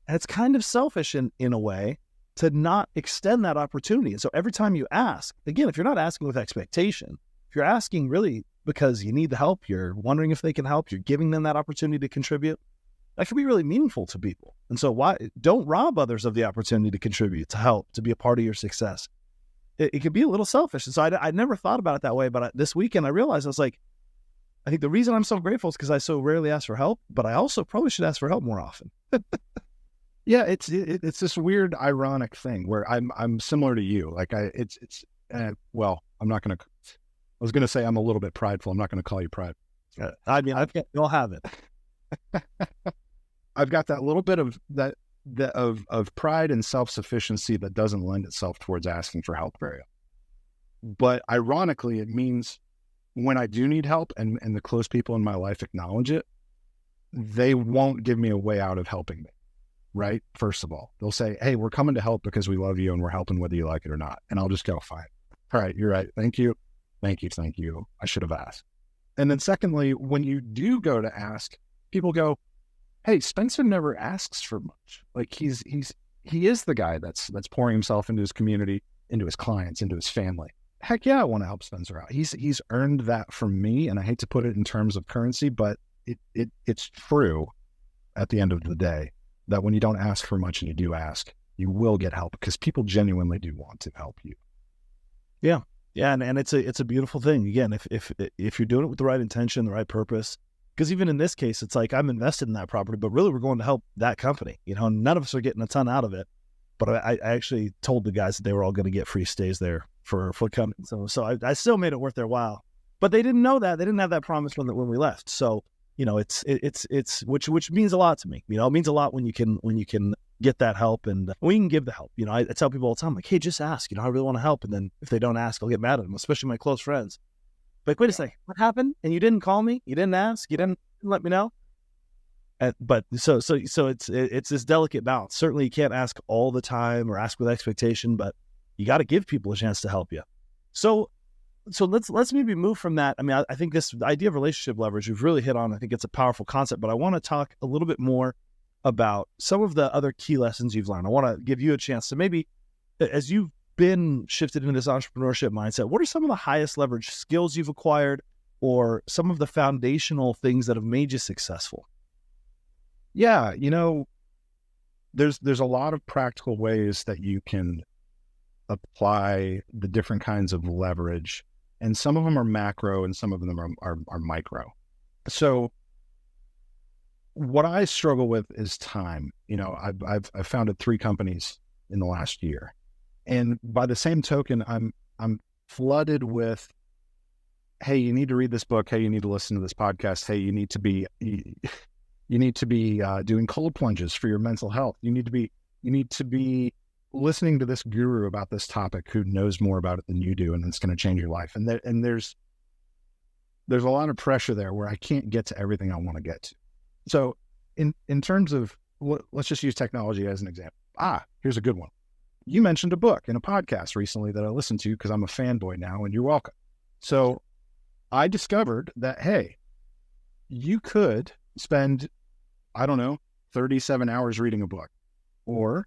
And it's kind of selfish in a way to not extend that opportunity. And so every time you ask, again, if you're not asking with expectation, if you're asking really because you need the help, you're wondering if they can help, you're giving them that opportunity to contribute, that can be really meaningful to people. And so don't rob others of the opportunity to contribute, to help, to be a part of your success. It can be a little selfish. And so I never thought about it that way. But this weekend I realized, I was like, I think the reason I'm so grateful is because I so rarely ask for help, but I also probably should ask for help more often. Yeah, it's this weird, ironic thing where I'm similar to you. Like well, I'm not going to. I was going to say I'm a little bit prideful. I'm not going to call you prideful. I mean, you'll have it. I've got that little bit of of pride and self-sufficiency that doesn't lend itself towards asking for help very often. But ironically, it means when I do need help and the close people in my life acknowledge it, they won't give me a way out of helping me. Right? First of all, they'll say, hey, we're coming to help because we love you and we're helping whether you like it or not. And I'll just go, fine. All right, you're right. Thank you. Thank you. Thank you. I should have asked. And then secondly, when you do go to ask, people go, hey, Spencer never asks for much. Like he is the guy that's pouring himself into his community, into his clients, into his family. Heck yeah, I want to help Spencer out. He's earned that from me. And I hate to put it in terms of currency, but it's true at the end of the day that when you don't ask for much and you do ask, you will get help because people genuinely do want to help you. Yeah. Yeah. And it's a beautiful thing. Again, if you're doing it with the right intention, the right purpose, because even in this case, it's like I'm invested in that property, but really we're going to help that company. None of us are getting a ton out of it. But I actually told the guys that they were all going to get free stays there for coming. So I still made it worth their while. But they didn't know that. They didn't have that promise when we left. So, it's which means a lot to me. It means a lot when you can get that help and we can give the help. I tell people all the time, like, hey, just ask. I really want to help. And then if they don't ask, I'll get mad at them, especially my close friends. Like, wait a second, what happened? And you didn't call me? You didn't ask? You didn't let me know? But so it's this delicate balance. Certainly you can't ask all the time or ask with expectation, but you got to give people a chance to help you. So let's maybe move from that. I mean, I think this idea of relationship leverage we've really hit on. I think it's a powerful concept, but I want to talk a little bit more about some of the other key lessons you've learned. I want to give you a chance to maybe, as you've been shifted into this entrepreneurship mindset, what are some of the highest leverage skills you've acquired or some of the foundational things that have made you successful? Yeah, there's a lot of practical ways that you can apply the different kinds of leverage, and some of them are macro and some of them are micro. So what I struggle with is time. I've founded 3 companies in the last year. And by the same token, I'm flooded with, hey, you need to read this book. Hey, you need to listen to this podcast. Hey, you need to be doing cold plunges for your mental health. You need to be listening to this guru about this topic who knows more about it than you do, and it's going to change your life. And there's a lot of pressure there where I can't get to everything I want to get to. So in terms of, let's just use technology as an example. Here's a good one. You mentioned a book in a podcast recently that I listened to because I'm a fanboy now, and you're welcome. So I discovered that, hey, you could spend, 37 hours reading a book. Or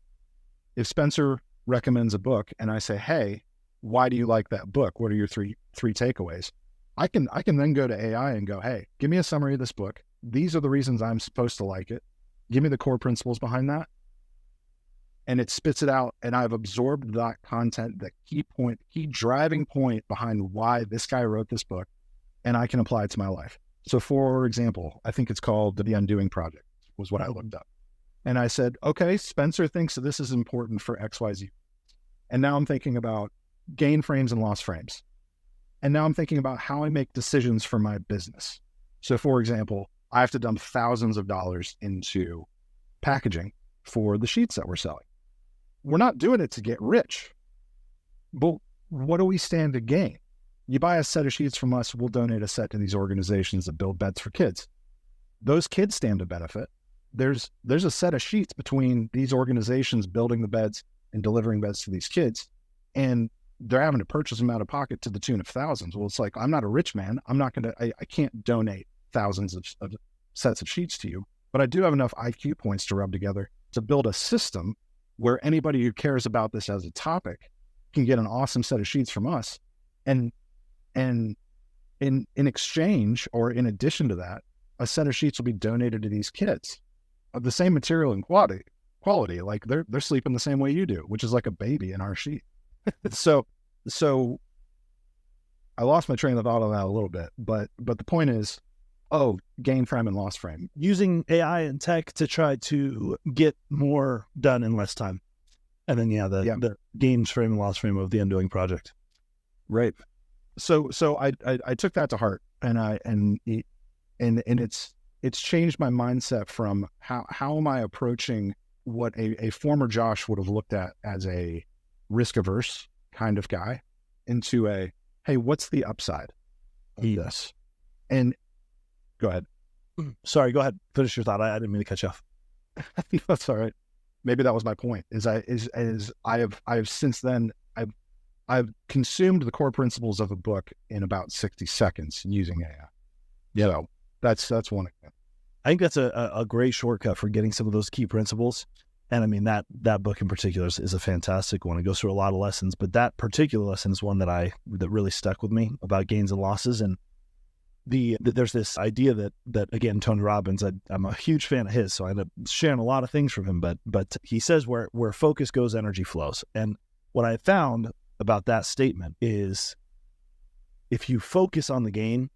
if Spencer recommends a book and I say, hey, why do you like that book? What are your three takeaways? I can then go to AI and go, hey, give me a summary of this book. These are the reasons I'm supposed to like it. Give me the core principles behind that. And it spits it out, and I've absorbed that content, the key driving point behind why this guy wrote this book, and I can apply it to my life. So for example, I think it's called The Undoing Project was what I looked up. And I said, okay, Spencer thinks that this is important for XYZ. And now I'm thinking about gain frames and loss frames. And now I'm thinking about how I make decisions for my business. So for example, I have to dump thousands of dollars into packaging for the sheets that we're selling. We're not doing it to get rich, but what do we stand to gain? You buy a set of sheets from us, we'll donate a set to these organizations that build beds for kids. Those kids stand to benefit. There's a set of sheets between these organizations building the beds and delivering beds to these kids, and they're having to purchase them out of pocket to the tune of thousands. Well, it's like, I'm not a rich man. I can't donate thousands of sets of sheets to you, but I do have enough IQ points to rub together to build a system where anybody who cares about this as a topic can get an awesome set of sheets from us. And in exchange, or in addition to that, a set of sheets will be donated to these kids of the same material and quality. Like they're sleeping the same way you do, which is like a baby in our sheet. So I lost my train of thought on that a little bit, but the point is, gain frame and loss frame. Using AI and tech to try to get more done in less time. And then, the gains frame and loss frame of the Undoing project. Right. So I took that to heart, and it's changed my mindset from how am I approaching what a former Josh would have looked at as a risk averse kind of guy into a, hey, what's the upside of this? And go ahead. Sorry, go ahead. Finish your thought. I didn't mean to cut you off. That's all right. Maybe that was my point. I have since then I've consumed the core principles of a book in about 60 seconds using AI. So that's one example. I think that's a great shortcut for getting some of those key principles. And I mean, that book in particular is a fantastic one. It goes through a lot of lessons, but that particular lesson is one that really stuck with me about gains and losses. And there's this idea that again, Tony Robbins, I'm a huge fan of his, so I end up sharing a lot of things from him, but he says where focus goes, energy flows. And what I found about that statement is, if you focus on the gain,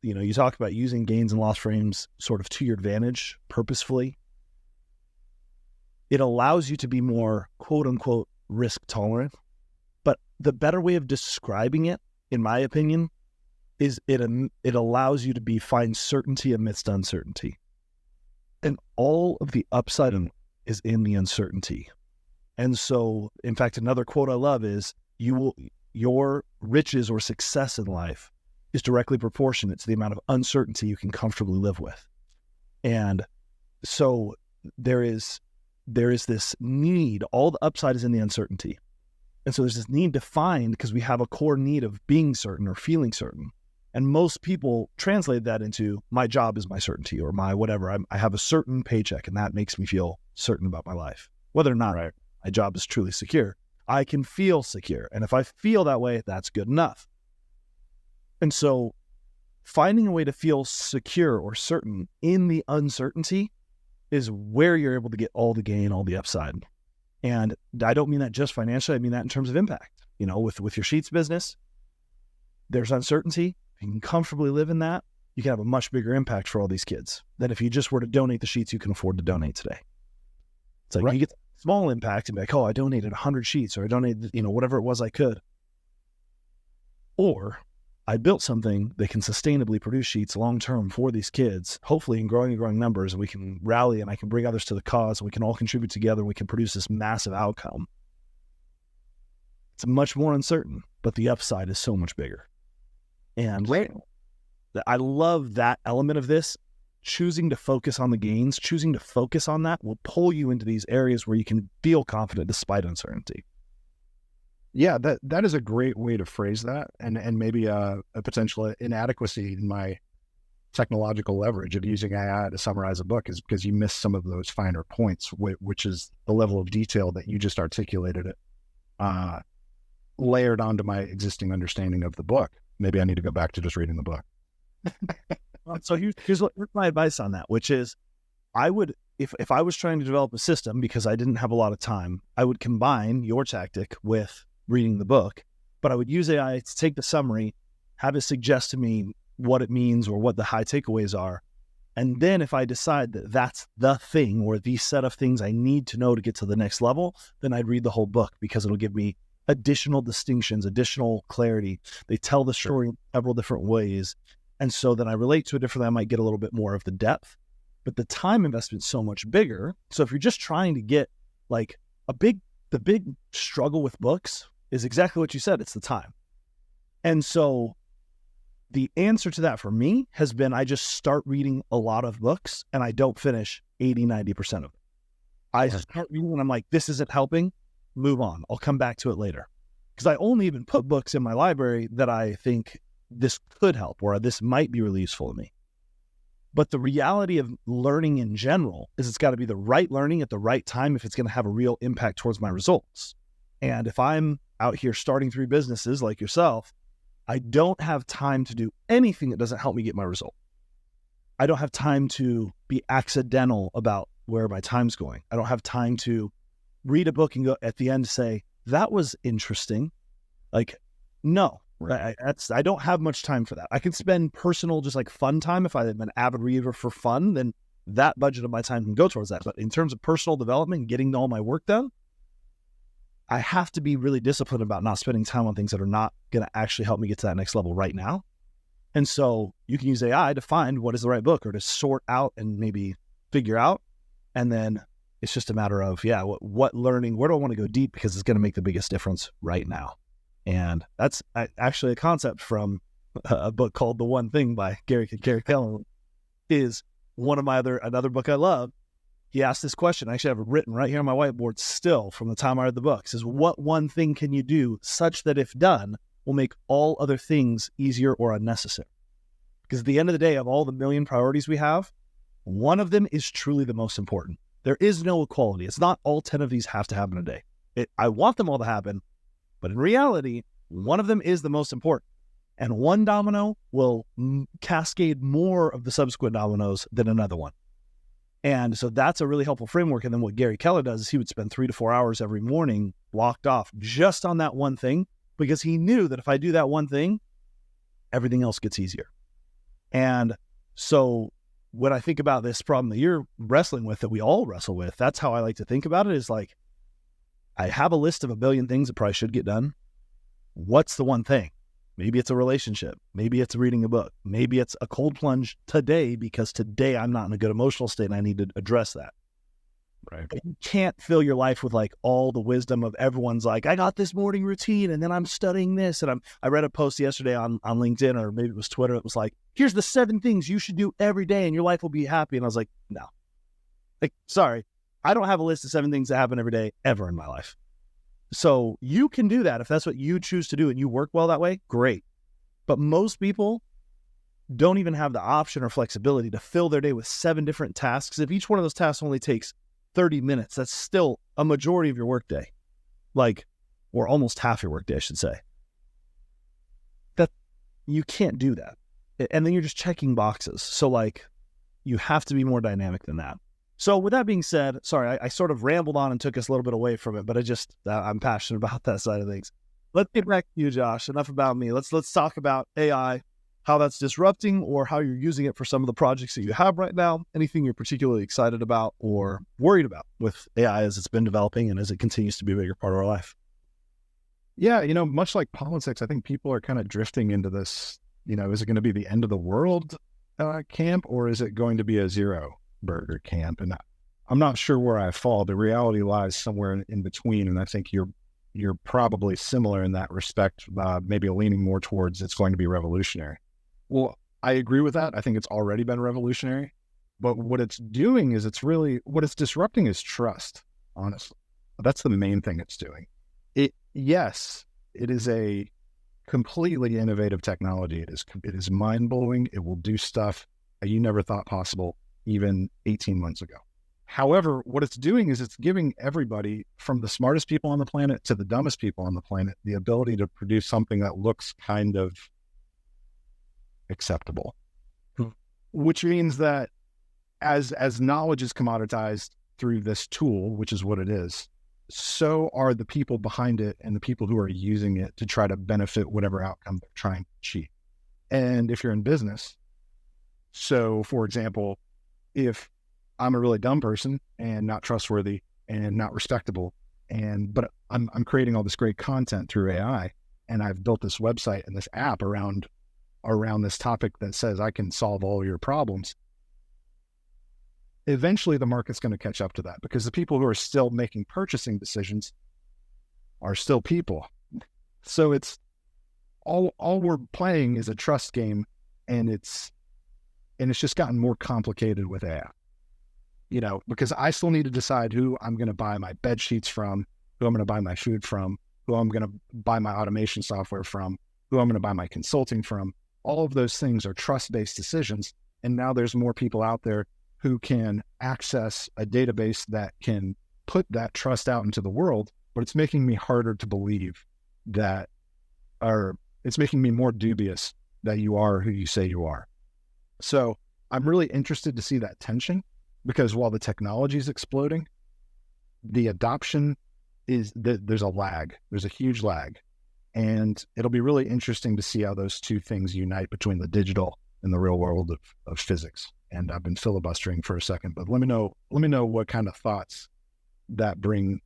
you talk about using gains and loss frames sort of to your advantage purposefully. It allows you to be more quote unquote risk tolerant. But the better way of describing it, in my opinion, is it allows you to find certainty amidst uncertainty. And all of the upside is in the uncertainty. And so, in fact, another quote I love is, your riches or success in life is directly proportionate to the amount of uncertainty you can comfortably live with. And so there is this need, all the upside is in the uncertainty. And so there's this need to find, because we have a core need of being certain or feeling certain. And most people translate that into, my job is my certainty, or my whatever. I have a certain paycheck and that makes me feel certain about my life. Whether or not my job is truly secure, I can feel secure. And if I feel that way, that's good enough. And so finding a way to feel secure or certain in the uncertainty is where you're able to get all the gain, all the upside. And I don't mean that just financially. I mean that in terms of impact. With your sheets business, there's uncertainty. If you can comfortably live in that, you can have a much bigger impact for all these kids than if you just were to donate the sheets you can afford to donate today. It's like, you get small impact and be like, I donated 100 sheets, or I donated, whatever it was I could. Or I built something that can sustainably produce sheets long-term for these kids, hopefully in growing numbers, and we can rally and I can bring others to the cause, and we can all contribute together, and we can produce this massive outcome. It's much more uncertain, but the upside is so much bigger. And I love that element of this. Choosing to focus on the gains, choosing to focus on that will pull you into these areas where you can feel confident despite uncertainty. Yeah, that is a great way to phrase that, and maybe a potential inadequacy in my technological leverage of using AI to summarize a book is because you miss some of those finer points, which is the level of detail that you just articulated it, layered onto my existing understanding of the book. Maybe I need to go back to just reading the book. So here's my advice on that, which is, I would, if I was trying to develop a system because I didn't have a lot of time, I would combine your tactic with reading the book, but I would use AI to take the summary, have it suggest to me what it means or what the high takeaways are. And then if I decide that that's the thing or the set of things I need to know to get to the next level, then I'd read the whole book, because it'll give me additional distinctions, additional clarity. They tell the story in several different ways. And so then I relate to it differently. I might get a little bit more of the depth, but the time investment is so much bigger. So if you're just trying to get like the big struggle with books is exactly what you said. It's the time. And so the answer to that for me has been, I just start reading a lot of books and I don't finish 80-90% of it. I start reading and I'm like, this isn't helping, move on. I'll come back to it later. Because I only even put books in my library that I think this could help, or this might be really useful to me. But the reality of learning in general is it's got to be the right learning at the right time if it's going to have a real impact towards my results. And if I'm out here starting 3 businesses like yourself, I don't have time to do anything that doesn't help me get my result. I don't have time to be accidental about where my time's going. I don't have time to read a book and go at the end say, that was interesting. Like, no, right. I don't have much time for that. I can spend personal, just like fun time. If I'm an avid reader for fun, then that budget of my time can go towards that. But in terms of personal development, getting all my work done, I have to be really disciplined about not spending time on things that are not going to actually help me get to that next level right now. And so you can use AI to find what is the right book or to sort out and maybe figure out. And then it's just a matter of, what learning, where do I want to go deep because it's going to make the biggest difference right now. And that's actually a concept from a book called The One Thing by Gary Keller, is one of another book I love. He asked this question. I actually have it written right here on my whiteboard still from the time I read the book. It says, what one thing can you do such that if done will make all other things easier or unnecessary? Because at the end of the day, of all the million priorities we have, one of them is truly the most important. There is no equality. It's not all 10 of these have to happen a day. I want them all to happen, but in reality, one of them is the most important. And one domino will cascade more of the subsequent dominoes than another one. And so that's a really helpful framework. And then what Gary Keller does is he would spend 3 to 4 hours every morning blocked off just on that one thing, because he knew that if I do that one thing, everything else gets easier. And so when I think about this problem that you're wrestling with, that we all wrestle with, that's how I like to think about it, is like, I have a list of a billion things that probably should get done. What's the one thing? Maybe it's a relationship. Maybe it's reading a book. Maybe it's a cold plunge today because today I'm not in a good emotional state and I need to address that. Right. But you can't fill your life with like all the wisdom of everyone's like, I got this morning routine and then I'm studying this. And I read a post yesterday on LinkedIn, or maybe it was Twitter. It was like, here's the 7 things you should do every day and your life will be happy. And I was like, no, like, sorry, I don't have a list of 7 things that happen every day ever in my life. So you can do that if that's what you choose to do and you work well that way, great. But most people don't even have the option or flexibility to fill their day with 7 different tasks. If each one of those tasks only takes 30 minutes, that's still a majority of your workday, like, or almost half your workday, I should say. That you can't do that. And then you're just checking boxes. So like, you have to be more dynamic than that. So with that being said, sorry, I sort of rambled on and took us a little bit away from it, but I'm passionate about that side of things. Let's get back to you, Josh. Enough about me. Let's talk about AI, how that's disrupting or how you're using it for some of the projects that you have right now. Anything you're particularly excited about or worried about with AI as it's been developing and as it continues to be a bigger part of our life. Yeah, much like politics, I think people are kind of drifting into this, is it going to be the end of the world camp, or is it going to be a zero burger camp? And I'm not sure where I fall. The reality lies somewhere in between, and I think you're probably similar in that respect, maybe leaning more towards it's going to be revolutionary. Well, I agree with that. I think it's already been revolutionary, but what it's doing is what it's disrupting is trust, honestly. That's the main thing it's doing. Yes, it is a completely innovative technology. It is mind-blowing. It will do stuff you never thought possible even 18 months ago. However, what it's doing is it's giving everybody, from the smartest people on the planet to the dumbest people on the planet, the ability to produce something that looks kind of acceptable. Which means that as knowledge is commoditized through this tool, which is what it is, so are the people behind it and the people who are using it to try to benefit whatever outcome they're trying to achieve. And if you're in business, so for example, if I'm a really dumb person and not trustworthy and not respectable, but I'm creating all this great content through AI, and I've built this website and this app around this topic that says I can solve all your problems, eventually the market's going to catch up to that, because the people who are still making purchasing decisions are still people. So it's all we're playing is a trust game, and it's just gotten more complicated with AI. Because I still need to decide who I'm going to buy my bed sheets from, who I'm going to buy my food from, who I'm going to buy my automation software from, who I'm going to buy my consulting from. All of those things are trust-based decisions And now there's more people out there who can access a database that can put that trust out into the world, but it's making me harder to believe that, or it's making me more dubious that you are who you say you are. So I'm really interested to see that tension, because while the technology is exploding, the adoption there's a lag. There's a huge lag. And it'll be really interesting to see how those two things unite between the digital and the real world of physics. And I've been filibustering for a second, but let me know what kind of thoughts that bring.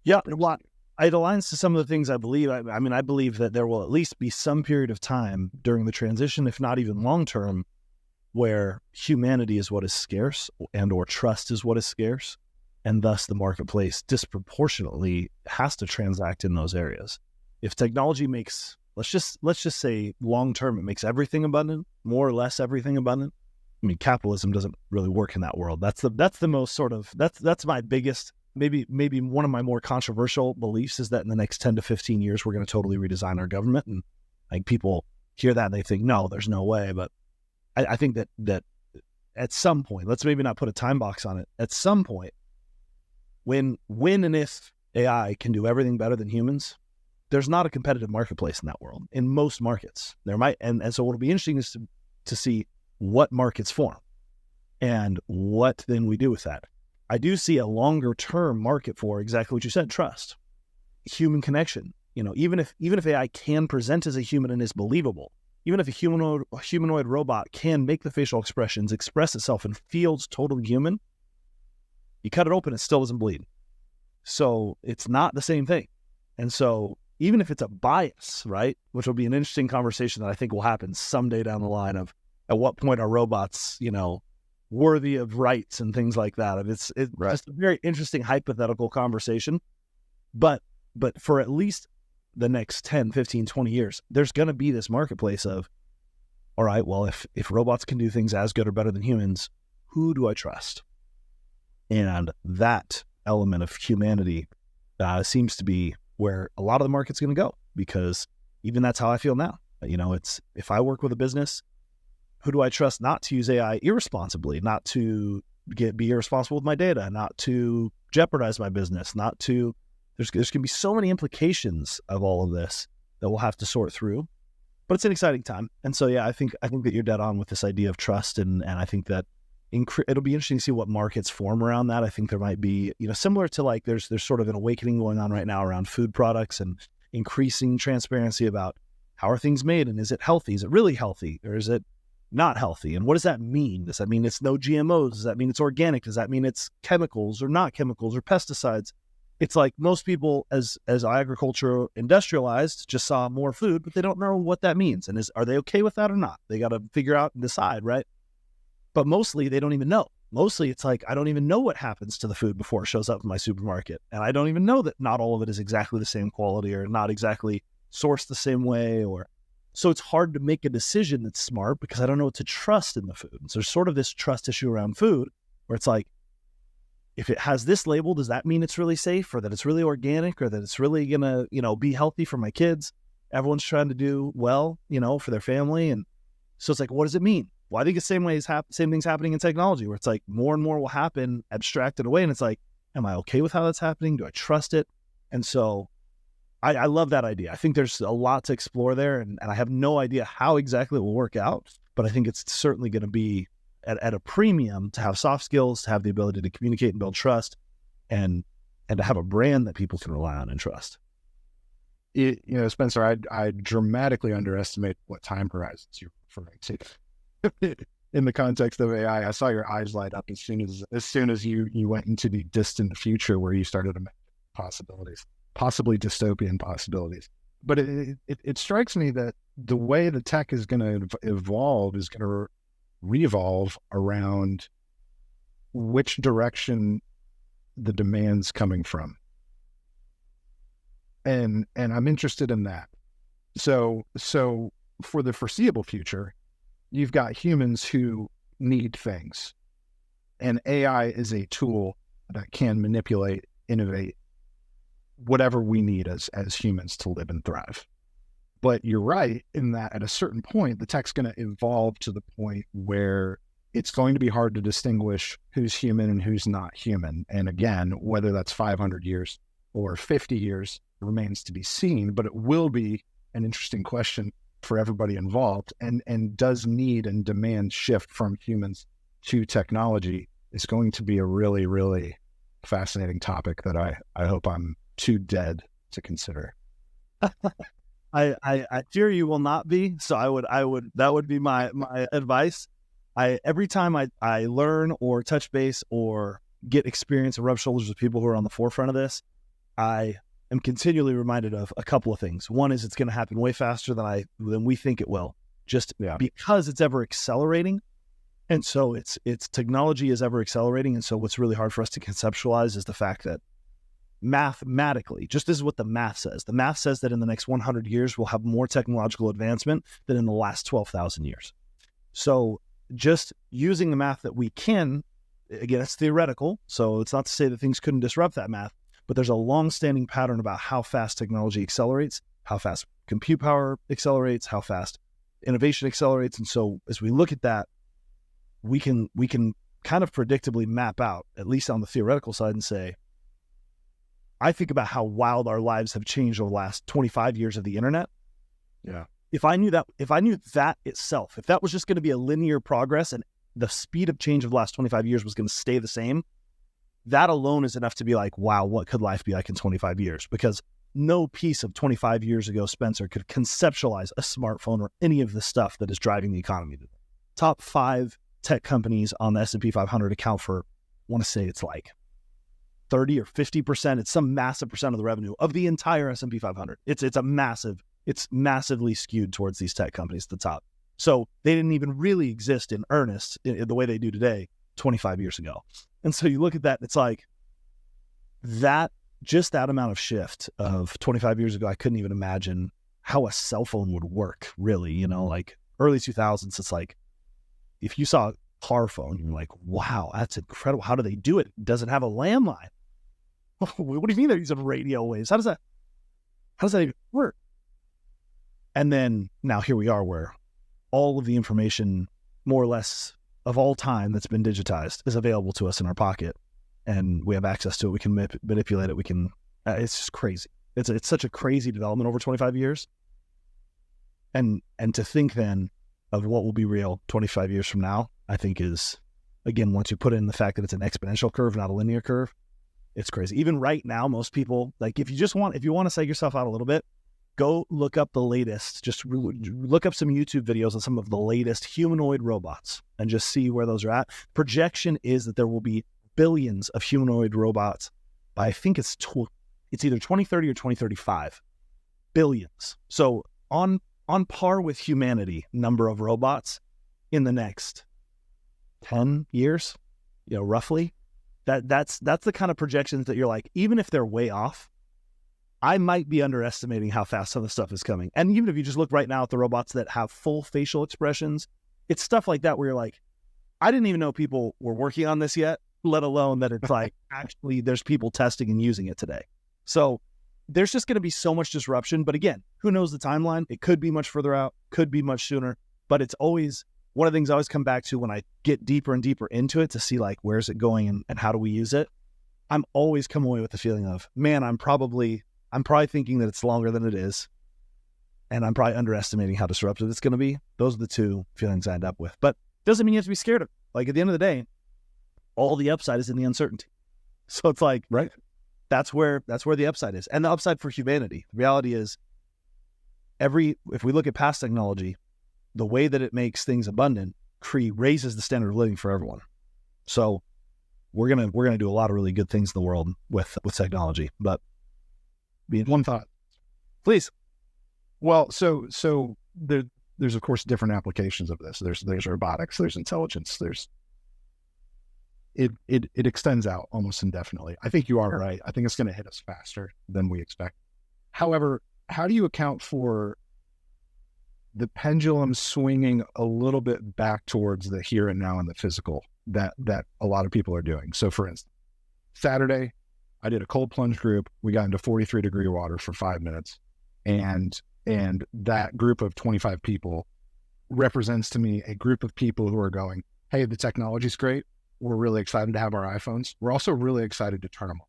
Yeah, well, it aligns to some of the things I believe. I mean, I believe that there will at least be some period of time during the transition, if not even long term, where humanity is what is scarce and or trust is what is scarce. And thus the marketplace disproportionately has to transact in those areas. If technology makes, let's just say long term, it makes everything abundant, more or less everything abundant. I mean, capitalism doesn't really work in that world. That's the most sort of, that's my biggest, maybe one of my more controversial beliefs, is that in the next 10 to 15 years, we're going to totally redesign our government. And like, people hear that and they think, no, there's no way. But I think that at some point, let's maybe not put a time box on it. At some point, when and if AI can do everything better than humans, there's not a competitive marketplace in that world. In most markets, there might, and so what'll be interesting is to see what markets form and what then we do with that. I do see a longer term market for exactly what you said: trust, human connection. You know, even if AI can present as a human and is believable, even if a humanoid robot can make the facial expressions, express itself, and feels totally human, you cut it open, it still doesn't bleed. So it's not the same thing. And so even if it's a bias, right, which will be an interesting conversation that I think will happen someday down the line, of at what point are robots, you know, worthy of rights and things like that. It's right. Just a very interesting hypothetical conversation. But for at least the next 10, 15, 20 years, there's going to be this marketplace of, all right, well, if robots can do things as good or better than humans, who do I trust? And that element of humanity seems to be where a lot of the market's going to go, because even that's how I feel now. You know, it's, if I work with a business, who do I trust not to use AI irresponsibly, not to be irresponsible with my data, not to jeopardize my business, not to, there's going to be so many implications of all of this that we'll have to sort through. But it's an exciting time. And so, yeah, I think that you're dead on with this idea of trust. And I think that it'll be interesting to see what markets form around that. I think there might be, you know, similar to like there's sort of an awakening going on right now around food products and increasing transparency about how are things made, and is it healthy? Is it really healthy, or is it not healthy? And what does that mean? Does that mean it's no GMOs? Does that mean it's organic? Does that mean it's chemicals or not chemicals or pesticides? It's like most people, as agriculture industrialized, just saw more food, but they don't know what that means. And are they okay with that or not? They got to figure out and decide, right? But mostly they don't even know. Mostly it's like, I don't even know what happens to the food before it shows up in my supermarket. And I don't even know that not all of it is exactly the same quality or not exactly sourced the same way. So it's hard to make a decision that's smart because I don't know what to trust in the food. And so there's sort of this trust issue around food where it's like, if it has this label, does that mean it's really safe, or that it's really organic, or that it's really going to, you know, be healthy for my kids? Everyone's trying to do well, you know, for their family. And so it's like, what does it mean? Well, I think it's same things happening in technology, where it's like more and more will happen abstracted away. And it's like, am I okay with how that's happening? Do I trust it? And so I love that idea. I think there's a lot to explore there, and I have no idea how exactly it will work out, but I think it's certainly going to be at a premium to have soft skills, to have the ability to communicate and build trust, and to have a brand that people can rely on and trust. You know, Spencer, I dramatically underestimate what time horizons you're referring to. In the context of AI, I saw your eyes light up as soon as you went into the distant future where you started to make possibilities, possibly dystopian possibilities. But it strikes me that the way the tech is going to evolve is going to revolve around which direction the demand's coming from. And I'm interested in that. So for the foreseeable future, you've got humans who need things, and AI is a tool that can manipulate, innovate, whatever we need as humans to live and thrive. But you're right in that at a certain point, the tech's going to evolve to the point where it's going to be hard to distinguish who's human and who's not human. And again, whether that's 500 years or 50 years remains to be seen, but it will be an interesting question for everybody involved, and does need and demand shift from humans to technology is going to be a really, really fascinating topic that I hope I'm too dead to consider. I fear you will not be. So that would be my advice. Every time I learn or touch base or get experience and rub shoulders with people who are on the forefront of this, I am continually reminded of a couple of things. One is it's going to happen way faster than we think it will, just because it's ever accelerating. And so it's technology is ever accelerating. And so what's really hard for us to conceptualize is the fact that mathematically, just this is what the math says. The math says that in the next 100 years, we'll have more technological advancement than in the last 12,000 years. So just using the math that we can, again, it's theoretical. So it's not to say that things couldn't disrupt that math, but there's a long-standing pattern about how fast technology accelerates, how fast compute power accelerates, how fast innovation accelerates. And so as we look at that, we can kind of predictably map out, at least on the theoretical side, and say, I think about how wild our lives have changed over the last 25 years of the internet. Yeah. If I knew that itself, if that was just going to be a linear progress and the speed of change of the last 25 years was going to stay the same, that alone is enough to be like, wow, what could life be like in 25 years? Because no piece of 25 years ago, Spencer, could conceptualize a smartphone or any of the stuff that is driving the economy today. Top 5 tech companies on the S&P 500 account for, I want to say it's like 30 or 50%. It's some massive percent of the revenue of the entire S&P 500. It's massively skewed towards these tech companies at the top. So they didn't even really exist in earnest in the way they do today 25 years ago. And so you look at that, it's like that amount of shift of 25 years ago, I couldn't even imagine how a cell phone would work, really. Like early 2000s, it's like, if you saw a car phone, you're like, wow, that's incredible. How do they do it? It doesn't have a landline. What do you mean they're using radio waves? How does that even work? And then now here we are, where all of the information, more or less of all time that's been digitized, is available to us in our pocket, and we have access to it. We can manipulate it. We can. It's just crazy. It's such a crazy development over 25 years. And to think then of what will be real 25 years from now, I think is, again, once you put in the fact that it's an exponential curve, not a linear curve, it's crazy. Even right now, most people, like, if you want to psych yourself out a little bit, go look up the latest, just look up some YouTube videos on some of the latest humanoid robots and just see where those are at. Projection is that there will be billions of humanoid robots by, I think it's either 2030 or 2035. Billions. So on par with humanity, number of robots in the next 10 years, roughly. That's the kind of projections that you're like, even if they're way off, I might be underestimating how fast some of the stuff is coming. And even if you just look right now at the robots that have full facial expressions, it's stuff like that where you're like, I didn't even know people were working on this yet, let alone that it's like, actually there's people testing and using it today. So there's just going to be so much disruption. But again, who knows the timeline? It could be much further out, could be much sooner, but it's always one of the things I always come back to when I get deeper and deeper into it to see, like, where's it going and how do we use it? I'm always come away with the feeling of, man, I'm probably thinking that it's longer than it is. And I'm probably underestimating how disruptive it's going to be. Those are the two feelings I end up with. But doesn't mean you have to be scared of it. Like, at the end of the day, all the upside is in the uncertainty. So it's like, right. That's where the upside is. And the upside for humanity. The reality is, if we look at past technology, the way that it makes things abundant raises the standard of living for everyone. So we're gonna do a lot of really good things in the world with technology. But one thought, please. Well, so there's of course different applications of this. There's robotics, there's intelligence, it extends out almost indefinitely. I think you are right. I think it's going to hit us faster than we expect. However, how do you account for the pendulum swinging a little bit back towards the here and now and the physical that a lot of people are doing? So for instance, Saturday, I did a cold plunge group. We got into 43-degree water for 5 minutes, and And that group of 25 people represents to me a group of people who are going, hey, the technology's great. We're really excited to have our iPhones. We're also really excited to turn them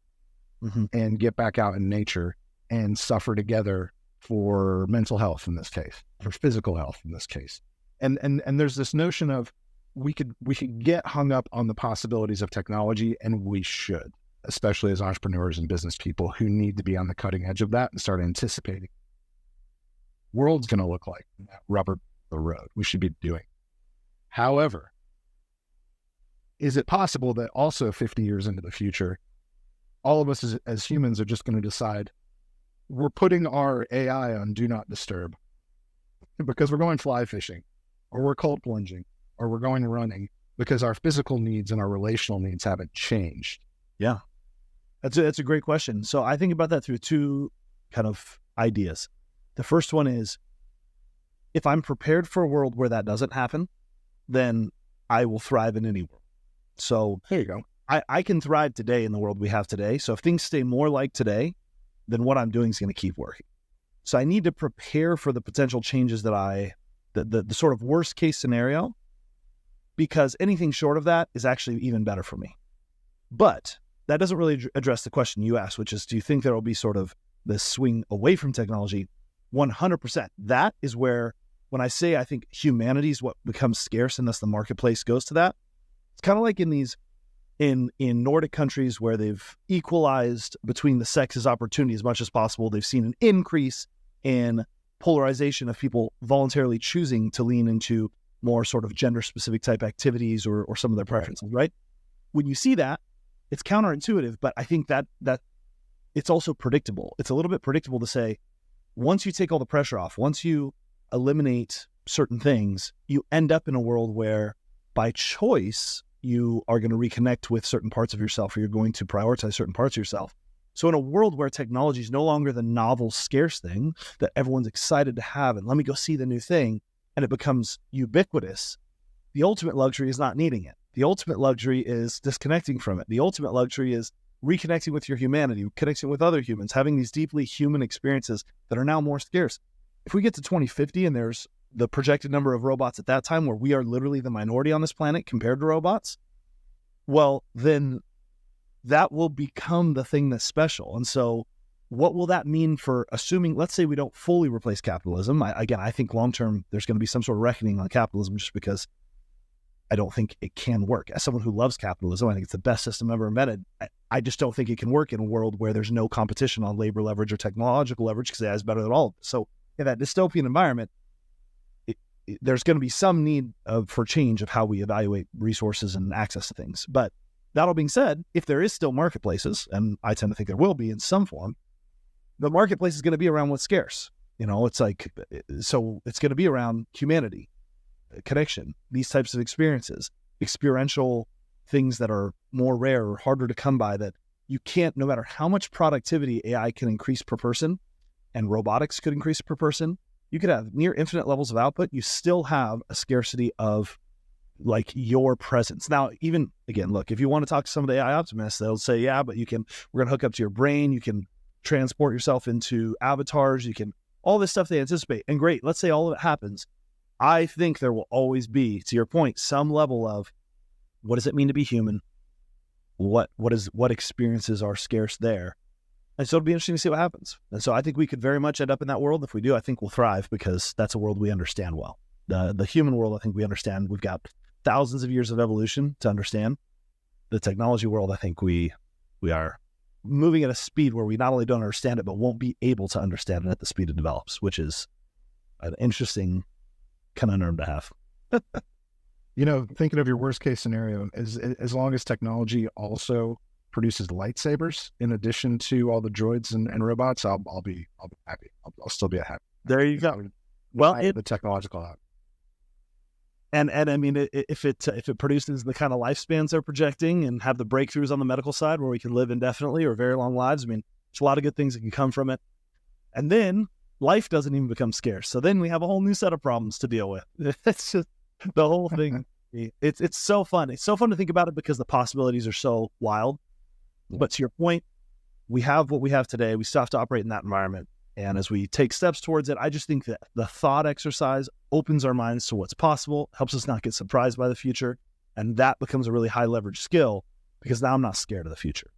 on and get back out in nature and suffer together for mental health in this case, for physical health in this case. And there's this notion of we could get hung up on the possibilities of technology, and we should, especially as entrepreneurs and business people who need to be on the cutting edge of that and start anticipating world's going to look like that rubber the road. We should be doing. However, is it possible that also 50 years into the future, all of us as humans are just going to decide we're putting our AI on do not disturb because we're going fly fishing, or we're cold plunging, or we're going running because our physical needs and our relational needs haven't changed? Yeah. That's a great question. So I think about that through two kind of ideas. The first one is, if I'm prepared for a world where that doesn't happen, then I will thrive in any world. So there you go. I can thrive today in the world we have today. So if things stay more like today, then what I'm doing is going to keep working. So I need to prepare for the potential changes that the sort of worst case scenario, because anything short of that is actually even better for me. But that doesn't really address the question you asked, which is, do you think there will be sort of this swing away from technology? 100%. That is where, when I say I think humanity is what becomes scarce and thus the marketplace goes to that, it's kind of like in Nordic countries where they've equalized between the sexes opportunity as much as possible. They've seen an increase in polarization of people voluntarily choosing to lean into more sort of gender specific type activities or some of their preferences, right? When you see that, it's counterintuitive, but I think that it's also predictable. It's a little bit predictable to say, once you take all the pressure off, once you eliminate certain things, you end up in a world where by choice, you are going to reconnect with certain parts of yourself, or you're going to prioritize certain parts of yourself. So in a world where technology is no longer the novel, scarce thing that everyone's excited to have, and let me go see the new thing, and it becomes ubiquitous, the ultimate luxury is not needing it. The ultimate luxury is disconnecting from it. The ultimate luxury is reconnecting with your humanity, connecting with other humans, having these deeply human experiences that are now more scarce. If we get to 2050 and there's the projected number of robots at that time where we are literally the minority on this planet compared to robots, well, then that will become the thing that's special. And so what will that mean for, assuming, let's say we don't fully replace capitalism? I think long-term, there's going to be some sort of reckoning on capitalism, just because I don't think it can work. As someone who loves capitalism, I think it's the best system ever invented. I just don't think it can work in a world where there's no competition on labor leverage or technological leverage, because AI is better than all of it. So in that dystopian environment, there's going to be some need for change of how we evaluate resources and access to things. But that all being said, if there is still marketplaces, and I tend to think there will be in some form, the marketplace is going to be around what's scarce. It's like, so it's going to be around humanity, connection, these types of experiences, experiential things that are more rare or harder to come by, that you can't, no matter how much productivity AI can increase per person and robotics could increase per person, you could have near infinite levels of output. You still have a scarcity of like your presence. Now, even again, look, if you want to talk to some of the AI optimists, they'll say, yeah, but we're going to hook up to your brain. You can transport yourself into avatars. You can, all this stuff they anticipate. And great, let's say all of it happens. I think there will always be, to your point, some level of, what does it mean to be human? What experiences are scarce there? And so it'll be interesting to see what happens. And so I think we could very much end up in that world. If we do, I think we'll thrive, because that's a world we understand well. The human world, I think we understand. We've got thousands of years of evolution to understand. The technology world, I think we are moving at a speed where we not only don't understand it, but won't be able to understand it at the speed it develops, which is an interesting conundrum to have. Thinking of your worst case scenario, as long as technology also produces lightsabers in addition to all the droids and robots, I'll be happy. I'll still be happy. There you go. Well, the technological out. And I mean, if it produces the kind of lifespans they're projecting and have the breakthroughs on the medical side where we can live indefinitely or very long lives, I mean, there's a lot of good things that can come from it. And then life doesn't even become scarce. So then we have a whole new set of problems to deal with. It's just the whole thing. It's so fun. It's so fun to think about it because the possibilities are so wild. But to your point, we have what we have today. We still have to operate in that environment. And as we take steps towards it, I just think that the thought exercise opens our minds to what's possible, helps us not get surprised by the future. And that becomes a really high leverage skill because now I'm not scared of the future.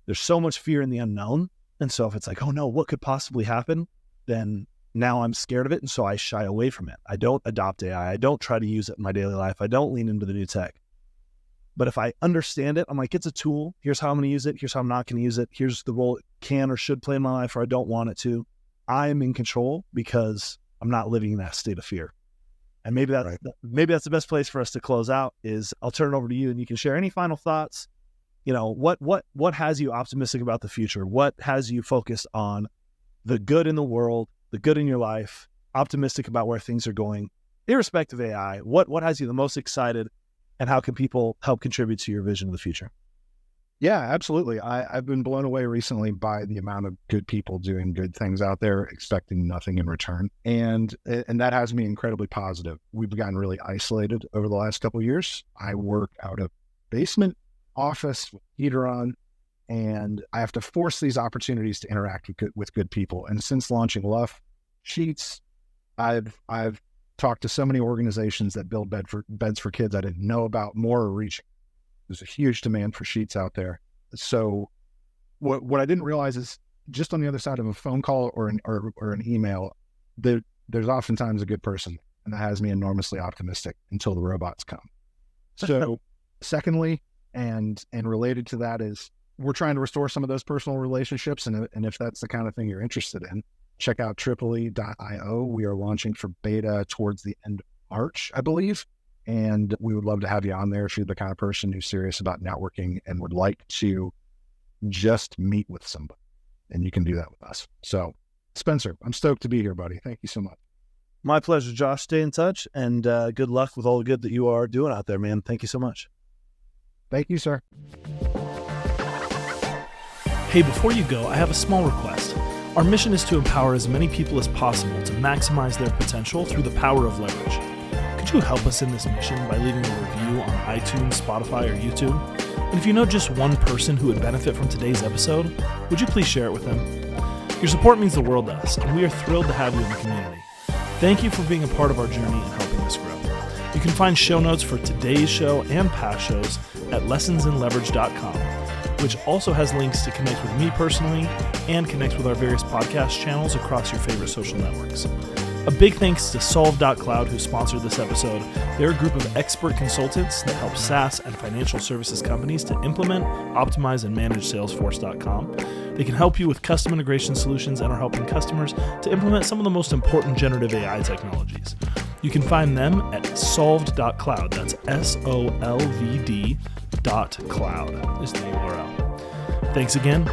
There's so much fear in the unknown. And so if it's like, oh no, what could possibly happen? Then now I'm scared of it. And so I shy away from it. I don't adopt AI. I don't try to use it in my daily life. I don't lean into the new tech. But if I understand it, I'm like, it's a tool. Here's how I'm going to use it. Here's how I'm not going to use it. Here's the role it can or should play in my life, or I don't want it to. I'm in control because I'm not living in that state of fear. And maybe that's the best place for us to close out. Is I'll turn it over to you, and you can share any final thoughts. You know, what has you optimistic about the future? What has you focused on the good in the world, the good in your life, optimistic about where things are going, irrespective of AI? What has you the most excited, and how can people help contribute to your vision of the future? Yeah, absolutely. I've been blown away recently by the amount of good people doing good things out there, expecting nothing in return. And that has me incredibly positive. We've gotten really isolated over the last couple of years. I work out of basement office with heater on, and I have to force these opportunities to interact with good people. And since launching Luff Sheets, I've talked to so many organizations that build beds for kids I didn't know about, more are reaching. There's a huge demand for sheets out there. So what I didn't realize is just on the other side of a phone call or an email, there's oftentimes a good person, and that has me enormously optimistic until the robots come. So secondly, and related to that, is we're trying to restore some of those personal relationships. And if that's the kind of thing you're interested in, check out triply.io. We are launching for beta towards the end of March, I believe. And we would love to have you on there if you're the kind of person who's serious about networking and would like to just meet with somebody. And you can do that with us. So, Spencer, I'm stoked to be here, buddy. Thank you so much. My pleasure, Josh. Stay in touch, and good luck with all the good that you are doing out there, man. Thank you so much. Thank you, sir. Hey, before you go, I have a small request. Our mission is to empower as many people as possible to maximize their potential through the power of leverage. Could you help us in this mission by leaving a review on iTunes, Spotify, or YouTube? And if you know just one person who would benefit from today's episode, would you please share it with them? Your support means the world to us, and we are thrilled to have you in the community. Thank you for being a part of our journey and helping us grow. You can find show notes for today's show and past shows at lessonsinleverage.com, which also has links to connect with me personally and connect with our various podcast channels across your favorite social networks. A big thanks to Solve.cloud, who sponsored this episode. They're a group of expert consultants that help SaaS and financial services companies to implement, optimize, and manage Salesforce.com. They can help you with custom integration solutions and are helping customers to implement some of the most important generative AI technologies. You can find them at solved.cloud. That's SOLVD.cloud is the URL. Thanks again.